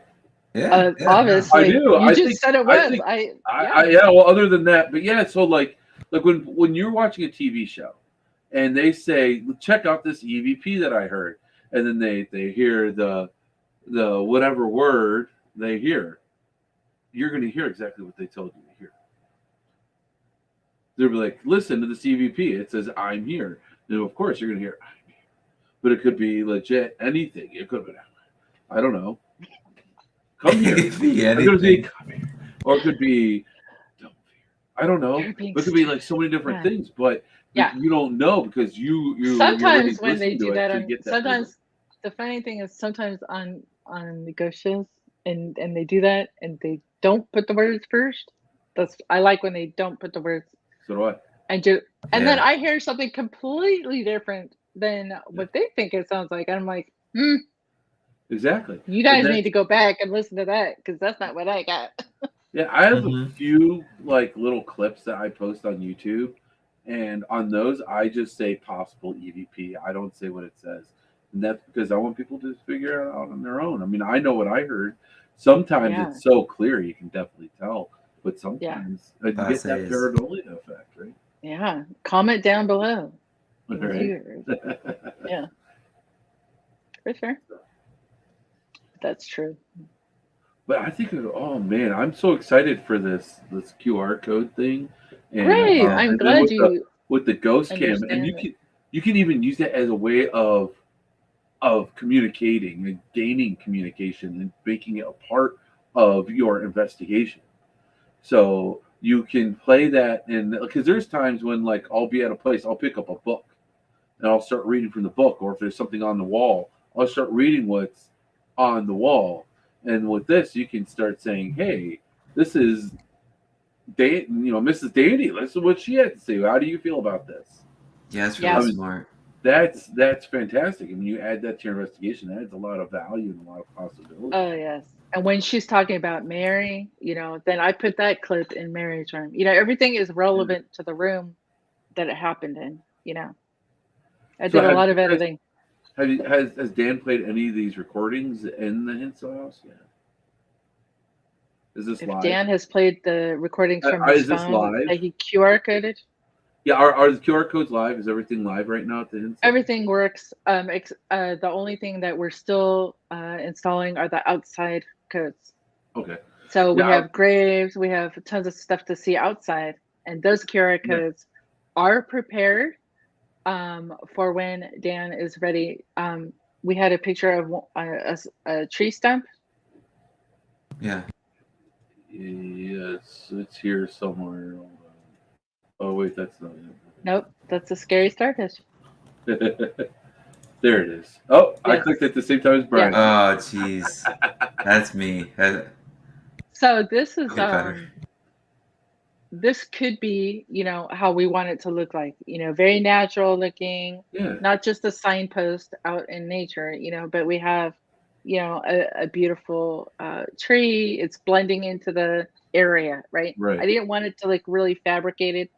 Yeah, obviously. I do. You just said it was. Well, other than that, but yeah. So like when you're watching a TV show, and they say, "Check out this EVP that I heard," and then they hear the whatever word they hear, you're going to hear exactly what they told you to hear. They'll be like, "Listen to this EVP. It says I'm here." And of course, you're going to hear "I'm here," but it could be legit anything. It could have been, I don't know. Come here. It could be anything. Come here. Or it could be, don't fear. I don't know. It could be like so many different things, but you don't know because you sometimes when they do that, sometimes the funny thing is sometimes on the ghost shows and they do that and they don't put the words first. I like when they don't put the words. So do I. And then I hear something completely different than what they think it sounds like. And I'm like, Exactly. You guys need to go back and listen to that because that's not what I got. Yeah, I have a few like little clips that I post on YouTube, and on those I just say possible EVP. I don't say what it says, and that's because I want people to figure it out on their own. I mean, I know what I heard. Sometimes it's so clear you can definitely tell, but sometimes you get that pareidolia effect, right? Yeah. Comment down below. Right. Yeah. For sure. That's true. But I think, oh man, I'm so excited for this QR code thing. And, Great, I'm glad with the ghost cam, and you can even use that as a way of communicating and gaining communication and making it a part of your investigation. So you can play that, and because there's times when like I'll be at a place, I'll pick up a book, and I'll start reading from the book, or if there's something on the wall, I'll start reading what's on the wall. And with this, you can start saying, "Hey, this is Mrs. Dandy. Listen to what she had to say. How do you feel about this?" Yeah, that's really smart. That's fantastic. And when you add that to your investigation, that adds a lot of value and a lot of possibility. Oh yes. And when she's talking about Mary, then I put that clip in Mary's room. Everything is relevant to the room that it happened in. I did a lot of editing. Has Dan played any of these recordings in the Hinsdale house yet? Is this live? Dan has played the recordings from his phone that he QR coded. Yeah, are the QR codes live? Is everything live right now at the Hinsdale? Everything works. The only thing that we're still installing are the outside codes. Okay. So we have graves, we have tons of stuff to see outside, and those QR codes are prepared for when Dan is ready. we had a picture of a tree stump. Yeah. Yes, it's here somewhere. Oh wait, that's not Nope, that's a scary starfish. it. There it is. Oh, I Yes. clicked at the same time as Brian. Oh, jeez. That's me. So this is Get better. this could be, how we want it to look like, very natural looking, Yeah, not just a signpost out in nature, but we have, a beautiful tree. It's blending into the area, right? I right. didn't want it to look really fabricated.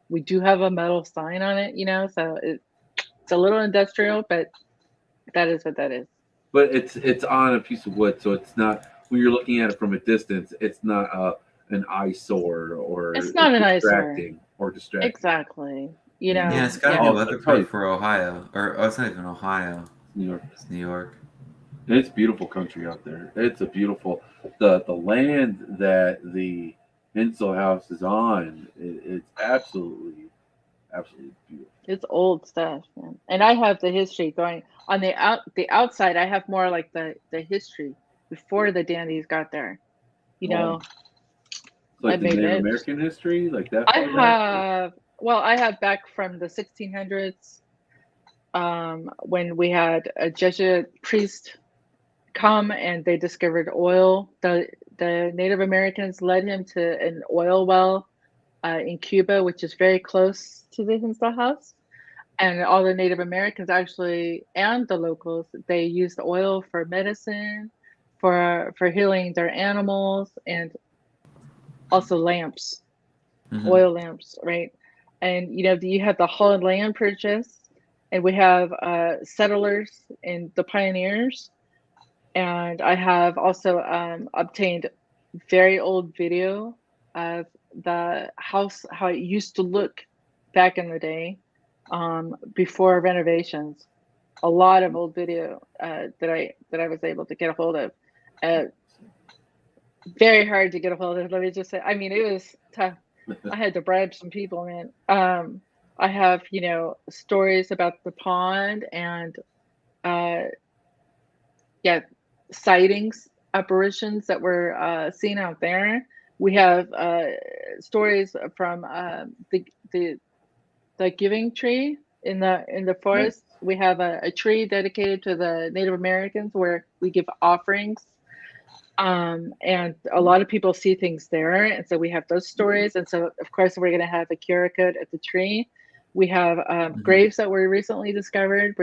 We do have a metal sign on it, so it's a little industrial, but that is what that is. But it's on a piece of wood, so it's not when you're looking at it from a distance. It's not an eyesore or It's not an eyesore. distracting. Exactly. Yeah, it's got to yeah. be weatherproof for Ohio. Or, it's not even Ohio. New York. It's New York. It's beautiful country out there. It's a beautiful the land that the Hinsdale house is on. It's absolutely beautiful. It's old stuff, man. And I have the history going on the outside. I have more like the history before the dandies got there. Oh, like I the made Native it. American history, like that. I have back from the 1600s, when we had a Jesuit priest come and they discovered oil. The Native Americans led him to an oil well in Cuba, which is very close to the Hinsdale house. And all the Native Americans actually, and the locals, they used oil for medicine, for healing their animals, and also lamps, oil lamps, right? And you have the Holland land purchase, and we have settlers and the pioneers. And I have also obtained very old video of the house, how it used to look back in the day, before renovations. A lot of old video that I was able to get a hold of. Very hard to get a hold of. Let me just say, I mean, it was tough. I had to bribe some people, man. I have, stories about the pond and, sightings, apparitions that were seen out there. We have stories from the giving tree in the forest. We have a tree dedicated to the Native Americans where we give offerings. And a lot of people see things there, and so we have those stories. And so, of course, we're going to have a QR code at the tree. We have graves that were recently discovered.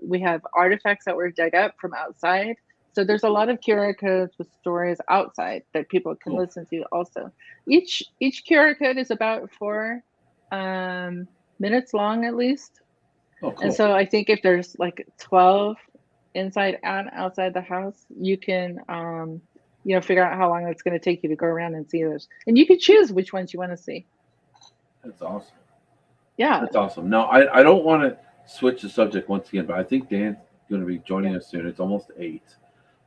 We have artifacts that were dug up from outside. So there's a lot of QR codes with stories outside that people can listen to. Also, each QR code is about 4 minutes long at least. Oh, cool. And so I think if there's like 12 inside and outside the house, you can figure out how long it's going to take you to go around and see those. And you can choose which ones you want to see. That's awesome. Yeah. That's awesome. Now, I don't want to switch the subject once again, but I think Dan's going to be joining us soon. It's almost 8.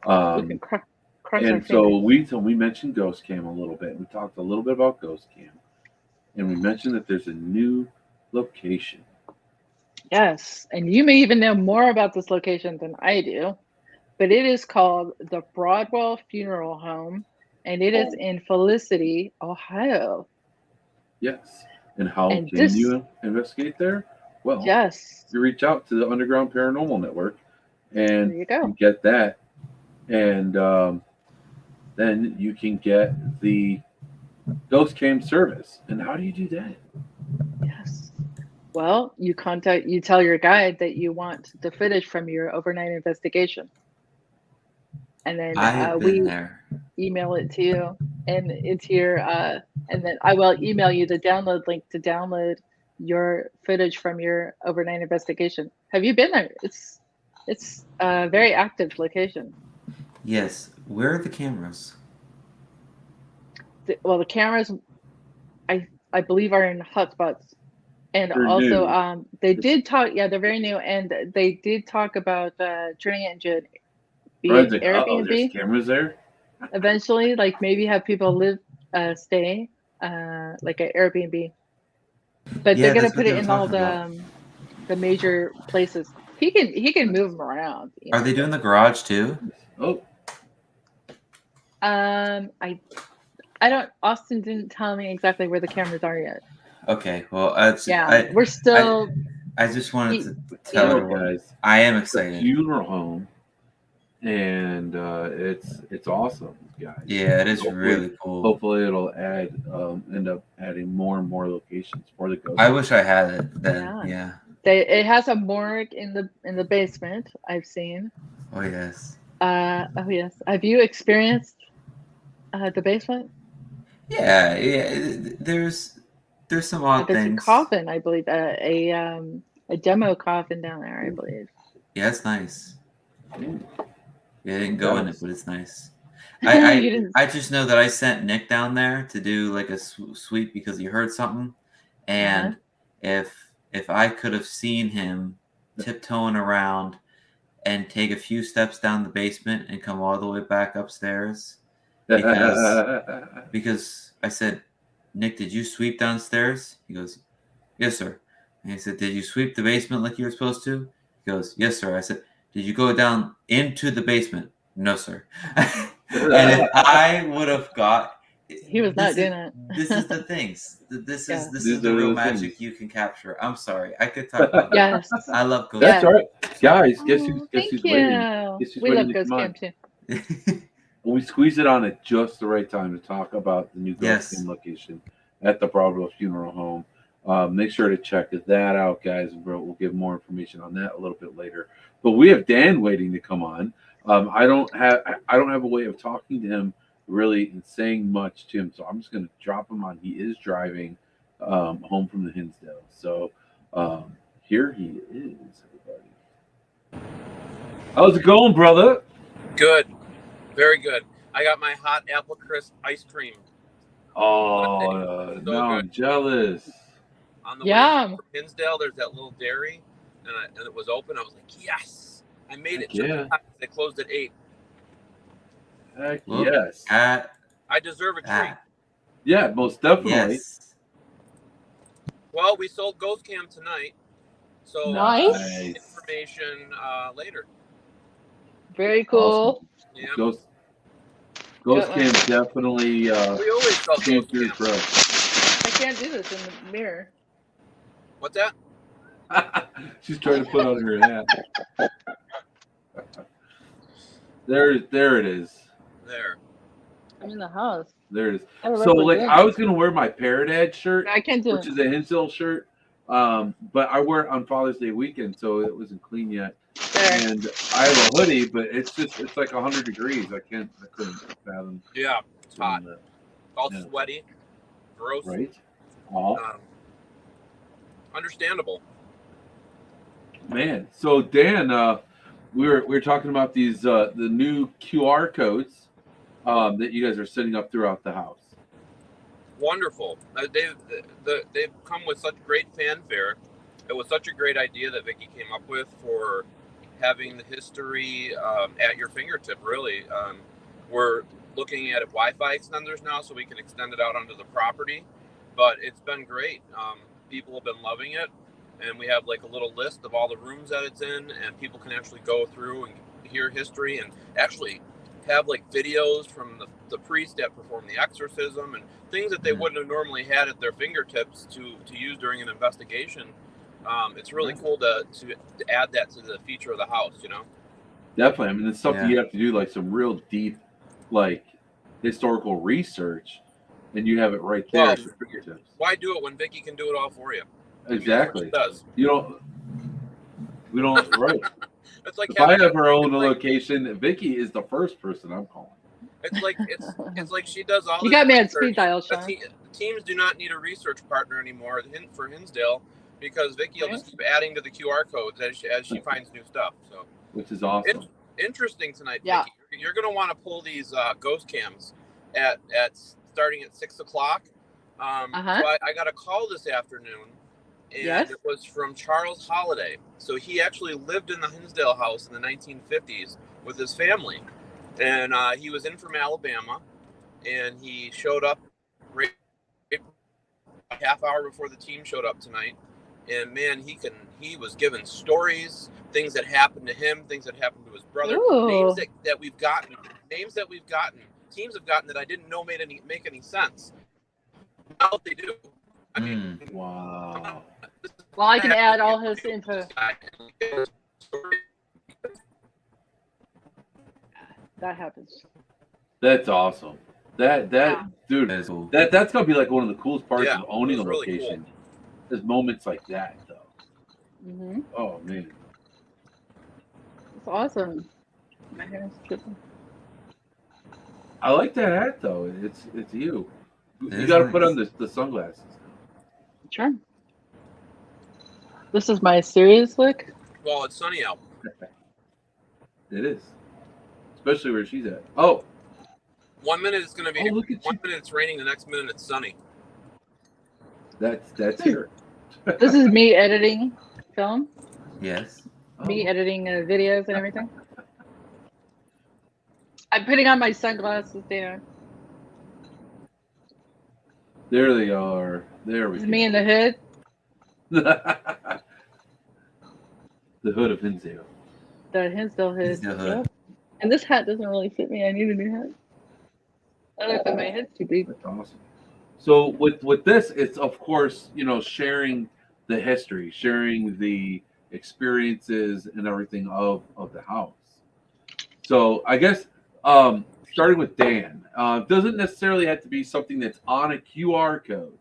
We can cross and so we mentioned Ghost Cam a little bit. We talked a little bit about Ghost Cam. And we mentioned that there's a new location. Yes. And you may even know more about this location than I do. But it is called the Broadwell Funeral Home, and it is in Felicity, Ohio. Yes. And how can you investigate there? Well, yes, you reach out to the Underground Paranormal Network, and you get that, and then you can get the Ghost Cam service. And how do you do that? Yes. Well, you tell your guide that you want the footage from your overnight investigation. And then we email it to you, and it's here. And then I will email you the download link to download your footage from your overnight investigation. Have you been there? It's a very active location. Yes. Where are the cameras? The cameras, I believe, are in hotspots. And they're also, new. they did talk. Yeah, they're very new, and they did talk about turning it into Airbnb. There's cameras there. Eventually, like maybe have people stay, like an Airbnb. But they're gonna put it in all the major places. He can move them around. you Are know. they doing the garage too? Oh, I don't. Austin didn't tell me exactly where the cameras are yet. Okay, well, We're still. I just wanted He- to Yeah. tell no, everyone guys. I am It's a excited. funeral home, and it's awesome, guys. Yeah, it is Hopefully- really cool. Hopefully, it'll end up adding more and more locations for the ghost. I wish I had it then. Yeah. Yeah. It has a morgue in the basement. I've seen. Oh yes. Oh yes. Have you experienced the basement? Yeah. There's some odd There's a things. coffin, I believe. A demo coffin down there, I believe. Yeah, it's nice. Yeah, I didn't go in it, but it's nice. You I didn't- I just know that I sent Nick down there to do like a sweep because he heard something, and if I could have seen him tiptoeing around and take a few steps down the basement and come all the way back upstairs, because I said, Nick, did you sweep downstairs? He goes, yes, sir. And he said, did you sweep the basement like you were supposed to? He goes, yes, sir. I said, did you go down into the basement? No, sir. And if I would have got, He was not doing it. This is the things. This Yeah. is These the are real the magic things. you can capture. I'm sorry, I could talk about. Yes. I love ghost. That's Yeah. all right, guys. Guess Oh, who's thank waiting? you. Guess who's We waiting love to Ghost come Camp on? too. We squeezed it on at just the right time to talk about the new Ghost Yes. Camp location at the Broadwell Funeral Home. Make sure to check that out, guys. We'll give more information on that a little bit later. But we have Dan waiting to come on. I don't have a way of talking to him really and saying much to him, so I'm just going to drop him on. He is driving home from the Hinsdale. So here he is, everybody. How's it going, brother? Good. Very good. I got my hot apple crisp ice cream Oh, So now I'm good. jealous. on the Yum. way from Hinsdale. There's that little dairy, and it was open. I was like, yes, I made it. Heck yeah. Just in time. They closed at 8. Heck Look yes. at I deserve a treat. that. Yeah, most definitely. Yes. Well, we sold Ghost Cam tonight, so Nice. information later. Very cool. Yeah, Ghost Yeah. Cam definitely we always sell came Ghost through Cam. for us. I can't do this in the mirror. What's that? She's trying to put on her hat. There it is. There. I'm in the house. There it is. I don't So remember like doing I it. was gonna wear my Parrot Edge shirt, I can't do which it. is a Hinsdale shirt. But I wear it on Father's Day weekend, so it wasn't clean yet. There. And I have a hoodie, but it's like 100 degrees. I couldn't fathom Yeah, it's hot. doing that. All Yeah. sweaty. Gross. Right? Uh-huh. Understandable. Man, so Dan, we were talking about these the new QR codes that you guys are setting up throughout the house. Wonderful. They've come with such great fanfare. It was such a great idea that Vicky came up with for having the history at your fingertip, really. We're looking at Wi-Fi extenders now so we can extend it out onto the property, but it's been great. People have been loving it, and we have like a little list of all the rooms that it's in, and people can actually go through and hear history and actually have like videos from the priest that performed the exorcism and things that they wouldn't have normally had at their fingertips to use during an investigation. It's really cool to add that to the feature of the house, you know? Definitely. I mean, it's stuff that Yeah. you have to do like some real deep, like historical research, and you have it right there. Well, at your fingertips. Why do it when Vicky can do it all for you? Exactly. She does. We don't. Right. It's like If I having have her own it's like- location, Vicky is the first person I'm calling. it's like she does all. You this got me at research. speed dial, The Sean. teams do not need a research partner anymore for Hinsdale because Vicky will just keep adding to the QR codes as she finds new stuff. So Which is awesome. interesting tonight, Yeah. Vicky. You're going to want to pull these ghost cams at starting at 6 o'clock. So I got a call this afternoon, and Yes. it was from Charles Holiday. So he actually lived in the Hinsdale house in the 1950s with his family, and he was in from Alabama, and he showed up right a half hour before the team showed up tonight, and man, he was given stories, things that happened to him, things that happened to his brother, Ooh. names that we've gotten, teams have gotten that I didn't know make any sense. Now they do. I mean, Wow. Well, I can add all his info. That happens. That's awesome. That dude, That is cool. that's gonna be like one of the coolest parts Yeah, of owning it a was really location. There's moments like that, though. Mm-hmm. Oh man. It's awesome. My hair's tripping. I like that hat though. It's you. It You is got to nice. put on the sunglasses. Sure. This is my serious look. Well, it's sunny out. It is, especially where she's at. Oh, 1 minute it's going to be. Oh, look at 1 you. minute it's raining. The next minute it's sunny. that's here. This is me editing film, Yes. me editing videos and everything. I'm putting on my sunglasses, Dan. There they are. There we This is go. me in the hood. The hood of Hinsdale. The Hinsdale hood. Hinsdale hood. Yep. And this hat doesn't really fit me. I need a new hat. I don't know if my head's too big. That's awesome. So with this, it's of course, sharing the history, sharing the experiences and everything of the house. So I guess starting with Dan, doesn't necessarily have to be something that's on a QR code.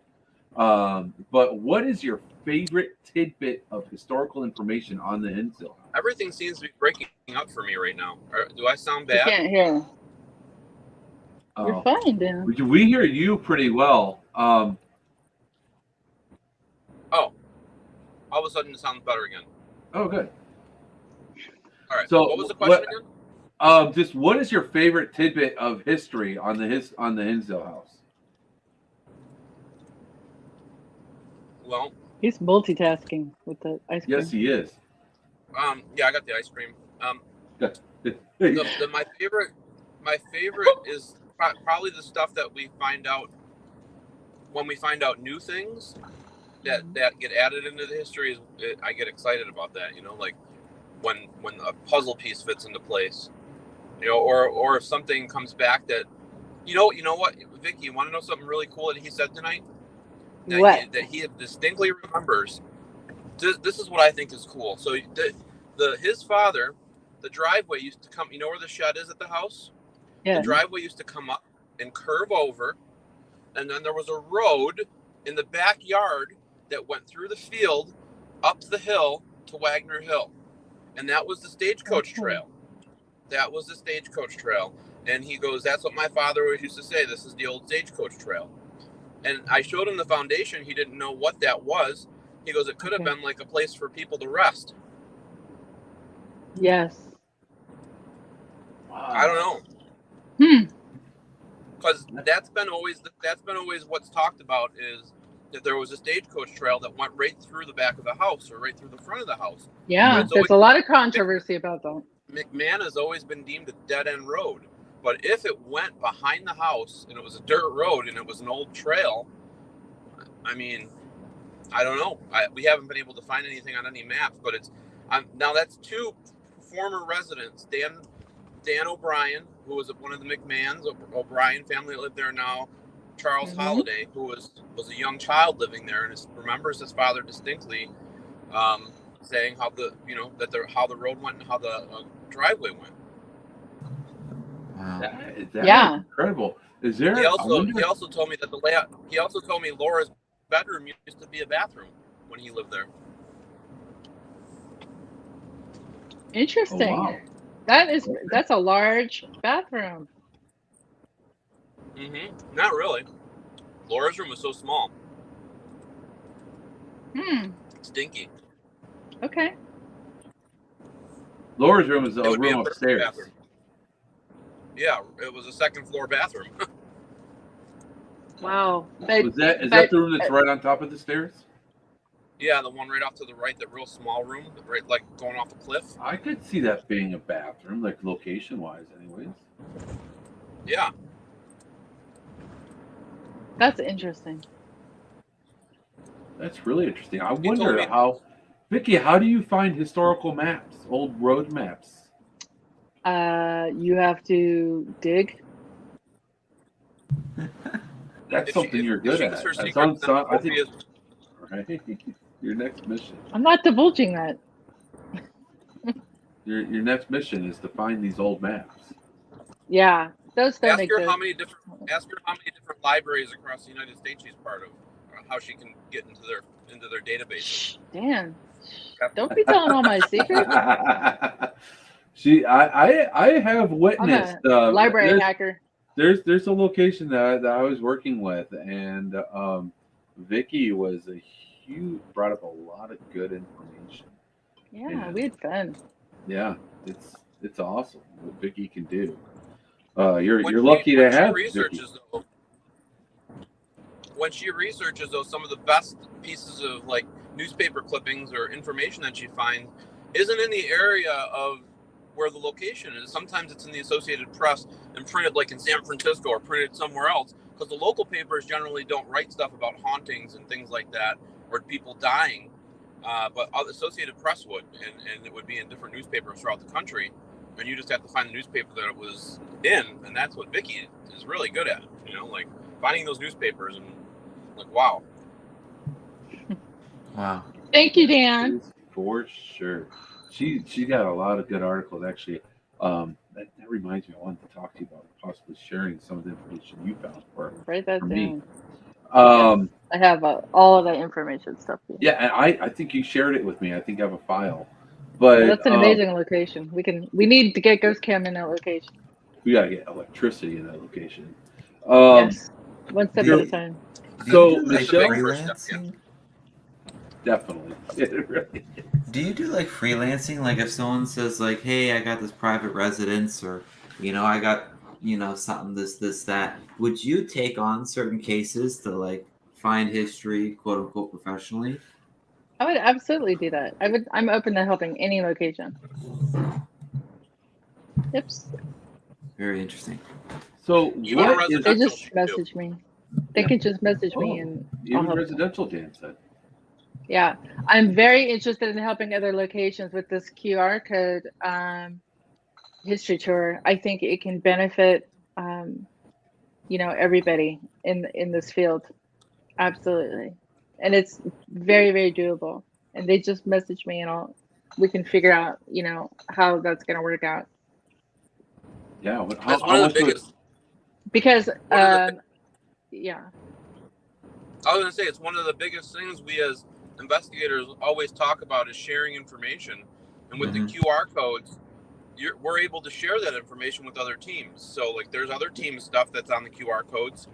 But what is your favorite tidbit of historical information on the Hinsdale house? Everything seems to be breaking up for me right now. Do I sound I bad? can't hear. You're fine, Dan. We hear you pretty well. Oh, all of a sudden it sounds better again. Oh, good. All right. So what was the question again? Just what is your favorite tidbit of history on the Hinsdale house? Well, He's multitasking with the ice cream. Yes, he is. yeah, I got the ice cream. My favorite is probably the stuff that we find out when we find out new things that get added into the history. I get excited about that, like when a puzzle piece fits into place, or if something comes back that, you know what, Vicky, you want to know something really cool that he said tonight? That he distinctly remembers. This is what I think is cool. So his father, the driveway used to come. You know where the shed is at the house? Yeah. The driveway used to come up and curve over, and then there was a road in the backyard that went through the field, up the hill to Wagner Hill, and that was the stagecoach trail. That was the stagecoach trail. And he goes, "That's what my father always used to say. This is the old stagecoach trail." And I showed him the foundation. He didn't know what that was. He goes, "It could have been like a place for people to rest." Yes. Wow. I don't know. Because that's been always what's talked about, is that there was a stagecoach trail that went right through the back of the house or right through the front of the house. Yeah, there's a lot of controversy about that. McMahon has always been deemed a dead-end road. But if it went behind the house and it was a dirt road and it was an old trail, I mean, I don't know. We haven't been able to find anything on any maps, but now that's two former residents, Dan O'Brien, who was one of the McMahons, O'Brien family that lived there now, Charles Holliday, who was a young child living there and remembers his father distinctly saying how how the road went and how the driveway went. Wow. That is incredible. Is there? He also told me that the layout. He also told me Laura's bedroom used to be a bathroom when he lived there. Interesting. Oh, wow. That's a large bathroom. Not really. Laura's room was so small. Stinky. Okay. Laura's room is a room upstairs. Bathroom. Yeah, it was a second floor bathroom. Wow. Is that the room that's right on top of the stairs? Yeah, the one right off to the right, that real small room, right, like going off a cliff. I could see that being a bathroom, like location-wise, anyways. Yeah. That's interesting. That's really interesting. I told wonder me- how, Vicky, how do you find historical maps, old road maps? You have to dig. That's something you're if good she at. gets her That secret, sounds, then I think, Sophie is- right? Your next mission. I'm not divulging that. Your next mission is to find these old maps. Yeah, those don't ask her exist. how many different libraries across the United States she's part of, how she can get into their database. Shh, Dan, don't be telling all my secrets. I have I'm witnessed. a library hacker. There's a location that I was working with, and Vicky was brought up a lot of good information. Yeah, we had fun. Yeah, it's awesome what Vicky can do. You're lucky to have Vicky. When she researches though, some of the best pieces of like newspaper clippings or information that she finds isn't in the area of where the location is. Sometimes it's in the Associated Press and printed like in San Francisco or printed somewhere else, because the local papers generally don't write stuff about hauntings and things like that or people dying. But the Associated Press would, and it would be in different newspapers throughout the country, and you just have to find the newspaper that it was in, and that's what Vicky is really good at. You know, like finding those newspapers and like, wow. Wow. Thank you, Dan. For sure. She got a lot of good articles actually. That reminds me, I wanted to talk to you about possibly sharing some of the information you found Write that for me. down. I have all of that information stuff here. Yeah, and I think you shared it with me. I think I have a file. But That's an amazing location. We need to get Ghost Cam in that location. We gotta get electricity in that location. Yes, one step at a time. So do like Michelle, freelancing? Definitely. It really is. Do you do like freelancing? Like if someone says like, "Hey, I got this private residence," or I got something this that. Would you take on certain cases to like find history, quote unquote, professionally? I would absolutely do that. I'm open to helping any location. Yep. Very interesting. So what is they just message me? They could just message me and even residential, Dan said. Yeah, I'm very interested in helping other locations with this QR code history tour. I think it can benefit, everybody in this field. Absolutely, and it's very, very doable. And they just message me, and we can figure out, how that's going to work out. Yeah, that's one of the biggest. Because yeah, I was going to say it's one of the biggest things we as investigators always talk about is sharing information, and with the QR codes we're able to share that information with other teams. So like there's other team stuff that's on the QR codes,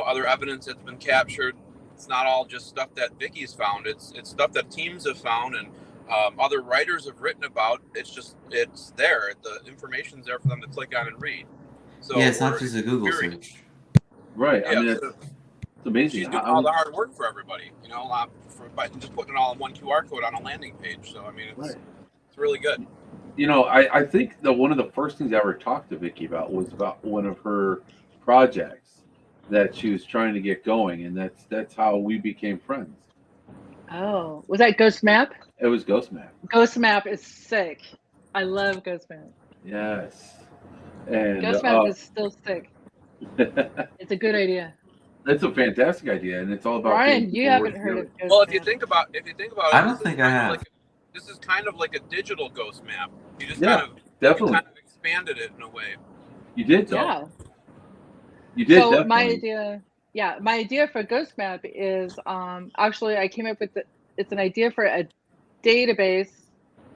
other evidence that's been captured. It's not all just stuff that Vicky's found. It's stuff that teams have found and other writers have written about. It's there. The information's there for them to click on and read. So yeah, it's not just a Google search. Right. Yeah, I mean, it's amazing. She's doing all the hard work for everybody, by just putting it all in one QR code on a landing page. So I mean, it's really good. I think that one of the first things I ever talked to Vicky about was about one of her projects that she was trying to get going, and that's how we became friends. Oh, was that Ghost Map? It was Ghost Map. Ghost Map is sick. I love Ghost Map. Yes. And Ghost Map is still sick. It's a good idea. It's a fantastic idea, and it's all about. Brian, you haven't heard of Ghost Well, Map. if you think about it, I don't think I have. This is kind of like a digital Ghost Map. You just definitely kind of expanded it in a way. You did, though. Yeah. You did. So definitely. my idea for Ghost Map is actually I came up with it's an idea for a database,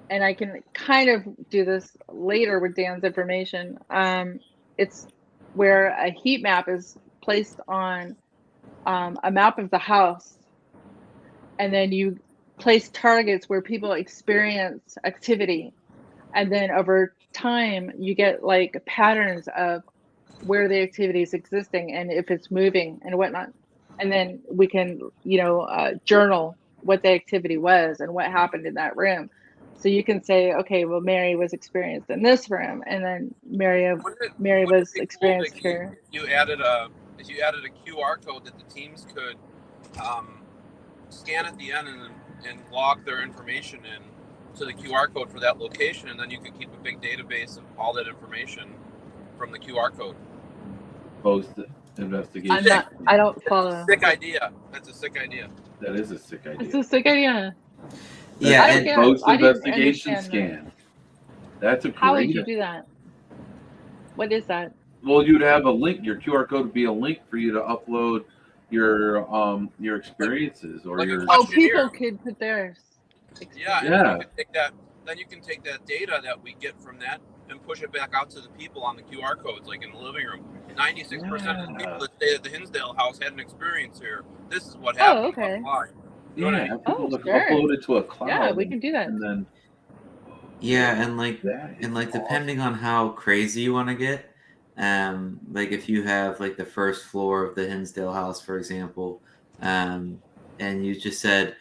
and I can kind of do this later with Dan's information. It's where a heat map is placed on a map of the house, and then you place targets where people experience activity, and then over time you get like patterns of where the activity is existing and if it's moving and whatnot, and then we can journal what the activity was and what happened in that room. So you can say, okay, well, Mary was experienced in this room, and then Mary was experienced here. If you added a QR code that the teams could scan at the end and log their information in to the QR code for that location, and then you could keep a big database of all that information from the QR code. Post investigation. I don't follow. Sick idea. That's a sick idea. That is a sick idea. It's a sick idea. Yeah, That's and get- post I didn't investigation understand scan. That's a great. How would you do that? What is that? Well, you'd have a link. Your QR code would be a link for you to upload your experiences or Like a your. Oh, questionnaire. people could put theirs. Yeah, and Yeah. You can take that. Then you can take that data that we get from that and push it back out to the people on the QR codes, like in the living room. 96% of the people that stayed at the Hinsdale house had an experience here. This is what happened. okay. Blah, blah. You know what I mean? Yeah, people Oh, to sure. upload it to a cloud. Yeah, we can do that. And then yeah, and like that is depending on how crazy you want to get, like if you have like the first floor of the Hinsdale house, for example, and you just said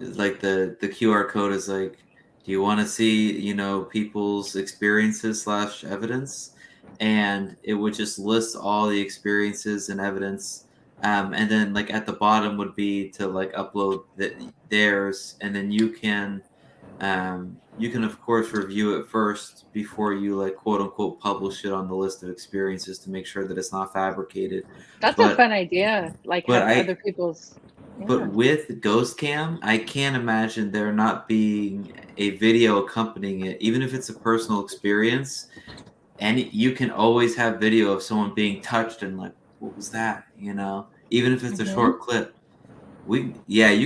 like the QR code is like, do you want to see, you know, people's experiences / evidence? And it would just list all the experiences and evidence. And then like at the bottom would be to like upload theirs, and then you can of course review it first before you like quote unquote publish it on the list of experiences to make sure that it's not fabricated. That's But- a fun idea. Like but have I- other people's. Yeah. But with Ghost Cam, I can't imagine there not being a video accompanying it, even if it's a personal experience. And you can always have video of someone being touched and like, what was that? You know, even if it's a Mhm. short clip. You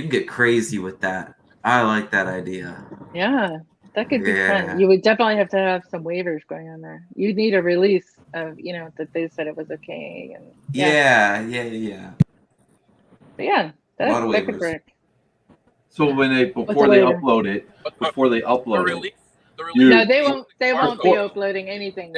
can get crazy with that. I like that idea. Yeah, that could be Yeah. fun. You would definitely have to have some waivers going on there. You'd need a release of, you know, that they said it was okay. And Yeah. But yeah, A lot of that could waivers. work. So when they What's before a they waiver? upload it, But before they the upload it, release, No, they won't. They QR won't be code- uploading anything.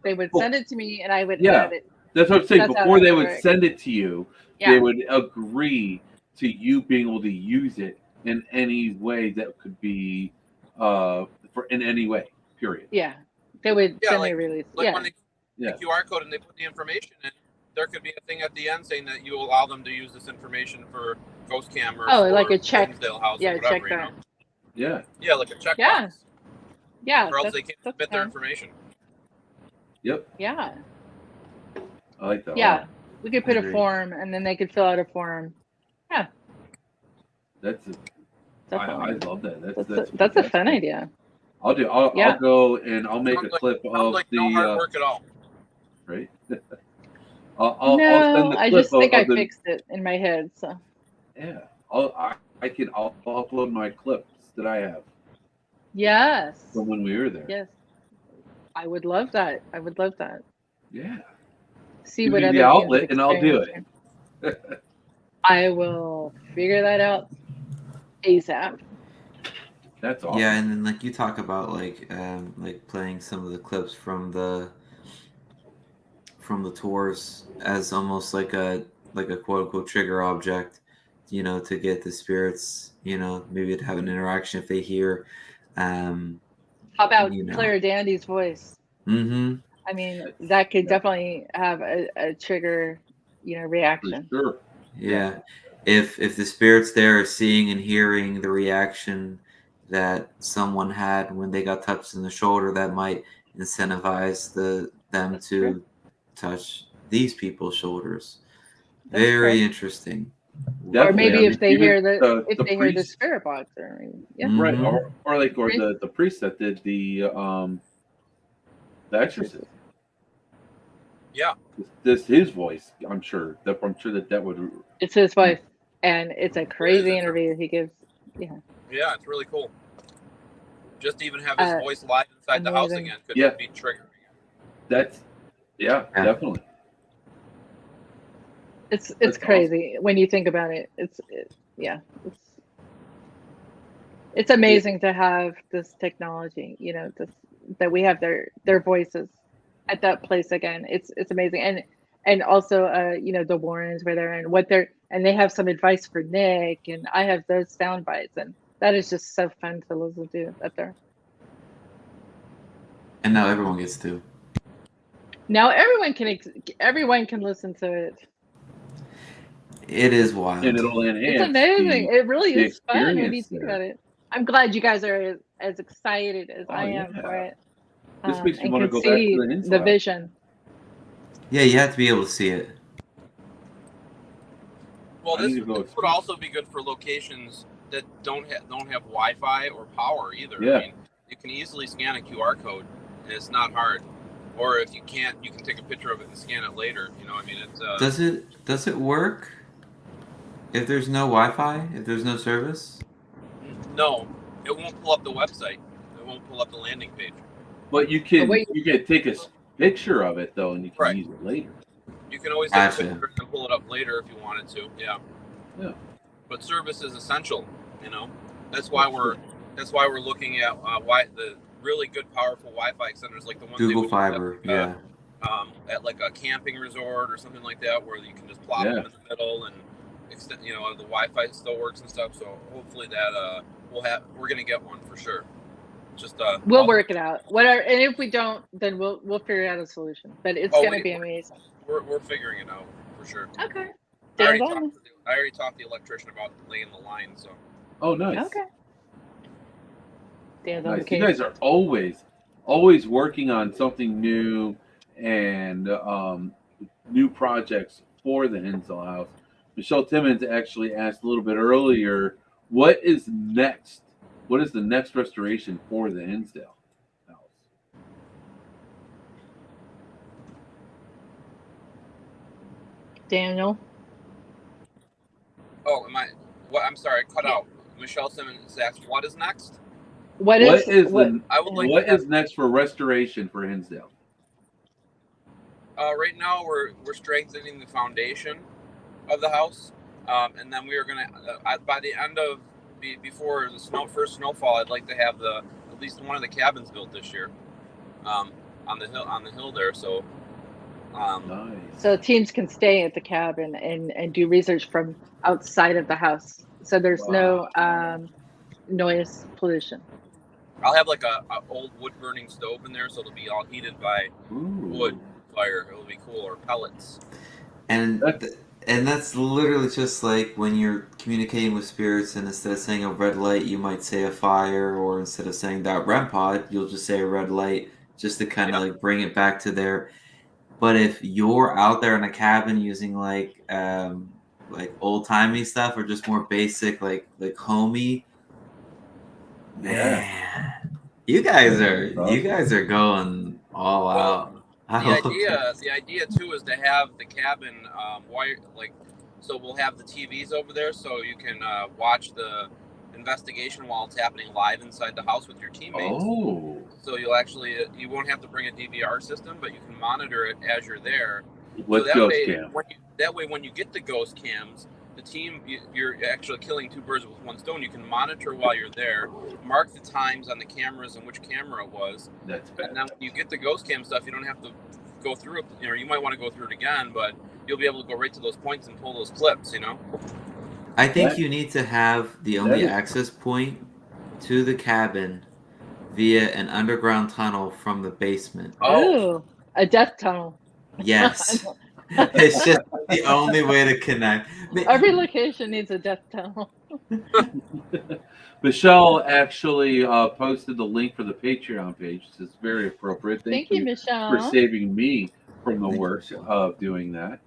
They would send it to me, and I would Yeah. add it. that's what I'm saying. That's how Before that they would would work. send it to you, Yeah. they would agree to you being able to use it in any way that could be for in any way. Period. Yeah, they would Yeah, send like- me a release. Like Yeah, when they Yeah. the QR code and they put the information in, there could be a thing at the end saying that you allow them to use this information for Ghost Cam or Oh, like for a check. Hinsdale house Yeah, or whatever. check You that. know? Yeah. Yeah, like a checkbox. Yeah. Yeah, Or else they can't that's submit their fun. information. Yep. Yeah, I like that. yeah. We could put a Agreed. form, and then they could fill out a form. That's I Definitely. love that. That's a fun fantastic. idea. I'll Yeah. go and I'll make a Sounds like- clip Sounds of like the no hard work at all. right. I'll No, send the I clip just think of I the, fixed it in my head. So yeah. I'll upload my clips that I have yes, from when we were there. yes, I would love that. I would love that. Yeah. See Give what me other the people outlet and I'll do experience there. I will figure that out ASAP. That's awesome. Yeah, and then like you talk about like playing some of the clips from the tours as almost like a quote unquote trigger object, you know, to get the spirits, you know, maybe to have an interaction if they hear. How about You know. Claire Dandy's voice? Mm-hmm. I mean, that could definitely have a trigger, you know, For reaction. sure. Yeah. If the spirits there are seeing and hearing the reaction that someone had when they got touched in the shoulder, that might incentivize them That's to true. touch these people's shoulders. That's Very true. interesting. Or Definitely. maybe I mean, if they even hear the hear the priest- spirit box, or yeah, Mm. right, Mhm. or Priest- the priest that did the exorcism. Yeah. This his voice. I'm sure that would. it's his voice, and it's a crazy It's a- interview he gives. Yeah, it's really cool. Just to even have his voice live inside the house amazing. again could Yeah. be triggering. That's Yeah. definitely. It's That's crazy when you think about it. It's amazing to have this technology, you know, that we have their voices at that place again. It's amazing, and also you know, the Warrens were there, and they have some advice for Nick, and I have those sound bites, and that is just so fun to listen to up there. And now everyone gets to. Now everyone can listen to it. It is wild. and it'll enhance. It's amazing. It really the is fun when you experience think there. about it. I'm glad you guys are as excited as Oh, I am yeah. for it. This makes me And want to can go back see to the the Hinsdale. vision. Yeah, you have to be able to see it. Well, I this need to go would also be good for locations that don't have Wi-Fi or power either. Yeah. I mean, you can easily scan a QR code, and it's not hard. Or if you can't, you can take a picture of it and scan it later. You know, I mean, it's. Does it work if there's no Wi-Fi? If there's no service? No, it won't pull up the website. It won't pull up the landing page. But you can wait. take a picture of it though, and you can Right. use it later. You can always take Gotcha. a picture and pull it up later if you wanted to. Yeah. Yeah. But service is essential. You know, that's why we're looking at the really good, powerful Wi-Fi centers like the ones Google they would Fiber, use yeah. at like a camping resort or something like that, where you can just plop them in the middle and extend. You know, the Wi-Fi still works and stuff. So hopefully that we're gonna get one for sure. Just We'll work it out. And if we don't, then we'll figure out a solution. But it's gonna be amazing. We're figuring it out for sure. Okay. I already talked to the electrician about laying the line. So. Oh, nice. Okay. Dan's on Nice. the case. You guys are always working on something new and new projects for the Hinsdale House. Michelle Timmons actually asked a little bit earlier, what is next? What is the next restoration for the Hinsdale House? Daniel. Oh, I'm sorry, I cut out. Michelle Simmons asked, "What is next?" What is next for restoration for Hinsdale? Right now, we're strengthening the foundation of the house, and then we are gonna by the end of before the first snowfall, I'd like to have at least one of the cabins built this year, on the hill there. So. Nice. So teams can stay at the cabin and do research from outside of the house. So there's no noise pollution. I'll have like a old wood burning stove in there, so it'll be all heated by wood fire. It'll be cool, or pellets. And that's literally just like when you're communicating with spirits, and instead of saying a red light, you might say a fire, or instead of saying that REM pod, you'll just say a red light, just to kind of like bring it back to there. But if you're out there in a cabin using like old timey stuff or just more basic like homey, man, you guys are going all out. The idea too is to have the cabin wired, so we'll have the TVs over there, so you can watch the investigation while it's happening live inside the house with your teammates. Oh. So you won't have to bring a DVR system, but you can monitor it as you're there. With ghost cam. That way, when you get the ghost cams, the team, you're actually killing two birds with one stone. You can monitor while you're there, mark the times on the cameras and which camera it was. That's bad. And then when you get the ghost cam stuff, you don't have to go through it. You know, you might want to go through it again, but you'll be able to go right to those points and pull those clips, you know? I think you need to have the only access point to the cabin via an underground tunnel from the basement. Oh, a death tunnel. Yes. It's just the only way to connect. Every location needs a death tunnel. Michelle actually posted the link for the Patreon page. It's very appropriate. Thank you, Michelle, for saving me from the work of doing that.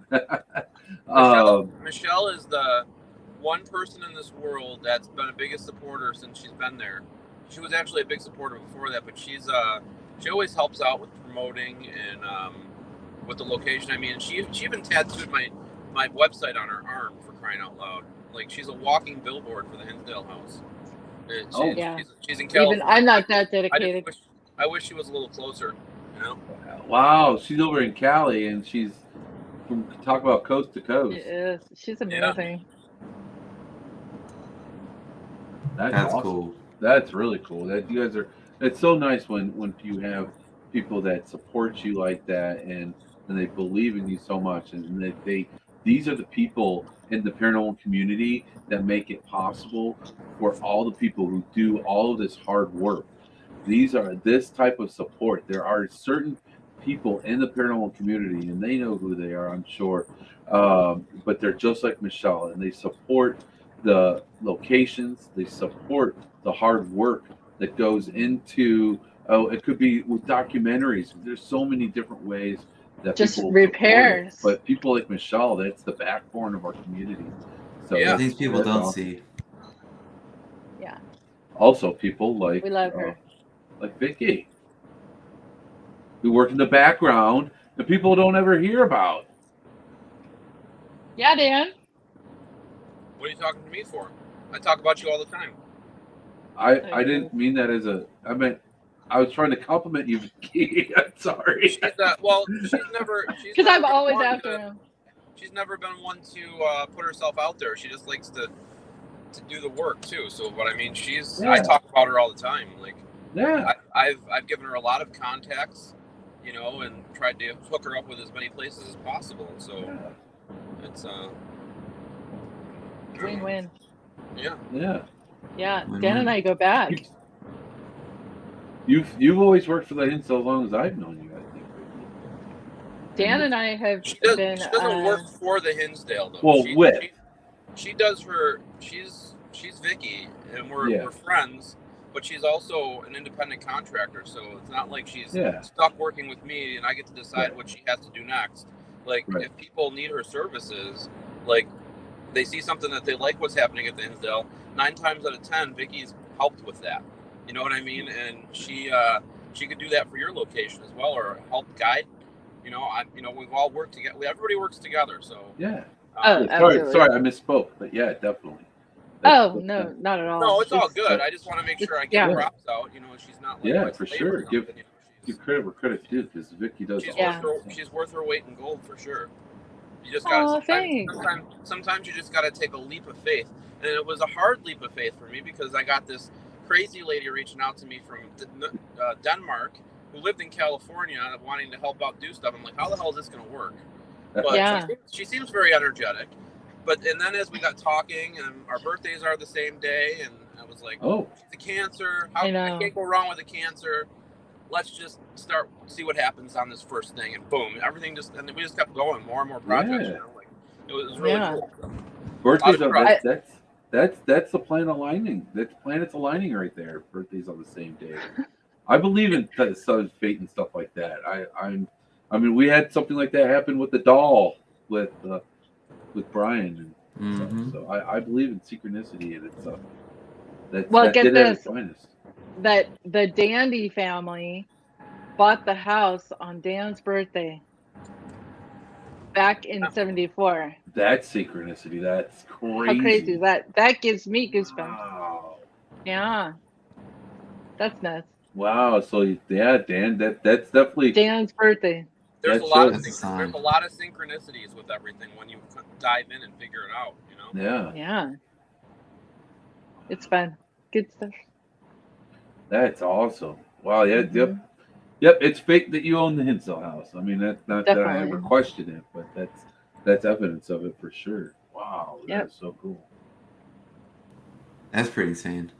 Michelle is the one person in this world that's been the biggest supporter since she's been there. She was actually a big supporter before that, but she always helps out with promoting and with the location. I mean, she even tattooed my website on her arm, for crying out loud. Like, she's a walking billboard for the Hinsdale House. She's in California. Even I'm not that dedicated. I wish she was a little closer, you know? Wow, she's over in Cali, and she's talk about coast to coast. She is. She's amazing. That's awesome. Cool. That's really cool. That you guys are. It's so nice when you have people that support you like that, and they believe in you so much, and that these are the people in the paranormal community that make it possible for all the people who do all of this hard work. These are this type of support. There are certain people in the paranormal community, and they know who they are, I'm sure. But they're just like Michelle, and they support the locations, they support the hard work that goes into. Oh, it could be with documentaries. There's so many different ways that Just people support it. repairs. But people like Michelle, that's the backbone of our community. So Yeah. The things people that's don't awesome. see. Yeah, Also, people like we love her. like Vicky, who work in the background that people don't ever hear about. Yeah, Dan. What are you talking to me for? I talk about you all the time. I didn't mean that as a. I meant I was trying to compliment you, Vicky. I'm sorry. She's well, she's never. Because I'm always after him. She's never been one to put herself out there. She just likes to do the work too. So, but I mean, she's. Yeah. I talk about her all the time. Like, Yeah. I've given her a lot of contacts, you know, and tried to hook her up with as many places as possible. So Yeah. it's Win-win. Yeah. Yeah. Yeah, Win-win. Dan and I go back. You've always worked for the Hinsdale as long as I've known you, I think. Dan and I have She been. doesn't work for the Hinsdale though. Well, she does her. She's Vicky, and we're friends. But she's also an independent contractor, so it's not like she's stuck working with me, and I get to decide what she has to do next. Like if people need her services, like they see something that they like what's happening at the Hinsdale, 9 times out of 10, Vicky's helped with that. You know what I mean? And she could do that for your location as well, or help guide. You know, we've all worked together. Everybody works together. So yeah. Absolutely. Sorry, I misspoke. But yeah, definitely. No, not at all. No, it's all good. I just want to make sure I get props out. You know, she's not like for sure. Give credit where credit's due, because Vicky does. She's worth her weight in gold for sure. You just gotta sometimes you just gotta take a leap of faith, and it was a hard leap of faith for me because I got this crazy lady reaching out to me from Denmark who lived in California wanting to help out do stuff. I'm like, how the hell is this gonna work? But she seems very energetic. And then as we got talking, and our birthdays are the same day, and I was like, the cancer. I can't go wrong with the cancer. Let's just see what happens on this first thing, and boom, everything and we just kept going, more and more projects. You know, like it was really cool. Birthdays that's the planet aligning. That's planets aligning right there. Birthdays on the same day. I believe in sun, fate, and stuff like that. I mean, we had something like that happen with the doll with Bryan, and so I believe in synchronicity, and it's get this. That the Dandy family bought the house on Dan's birthday back in '74. That's synchronicity. That's crazy. How crazy is that? That gives me goosebumps. Wow. Yeah, that's nuts. Wow. So Dan, that's definitely Dan's birthday. There's a lot of synchronicities with everything when you dive in and figure it out. You know. Yeah. It's fun. Good stuff. That's awesome. Wow. Yeah. Yep. It's fake that you own the Hinsdale house. I mean, that's not that I ever questioned it, but that's evidence of it for sure. Wow. That's so cool. That's pretty insane.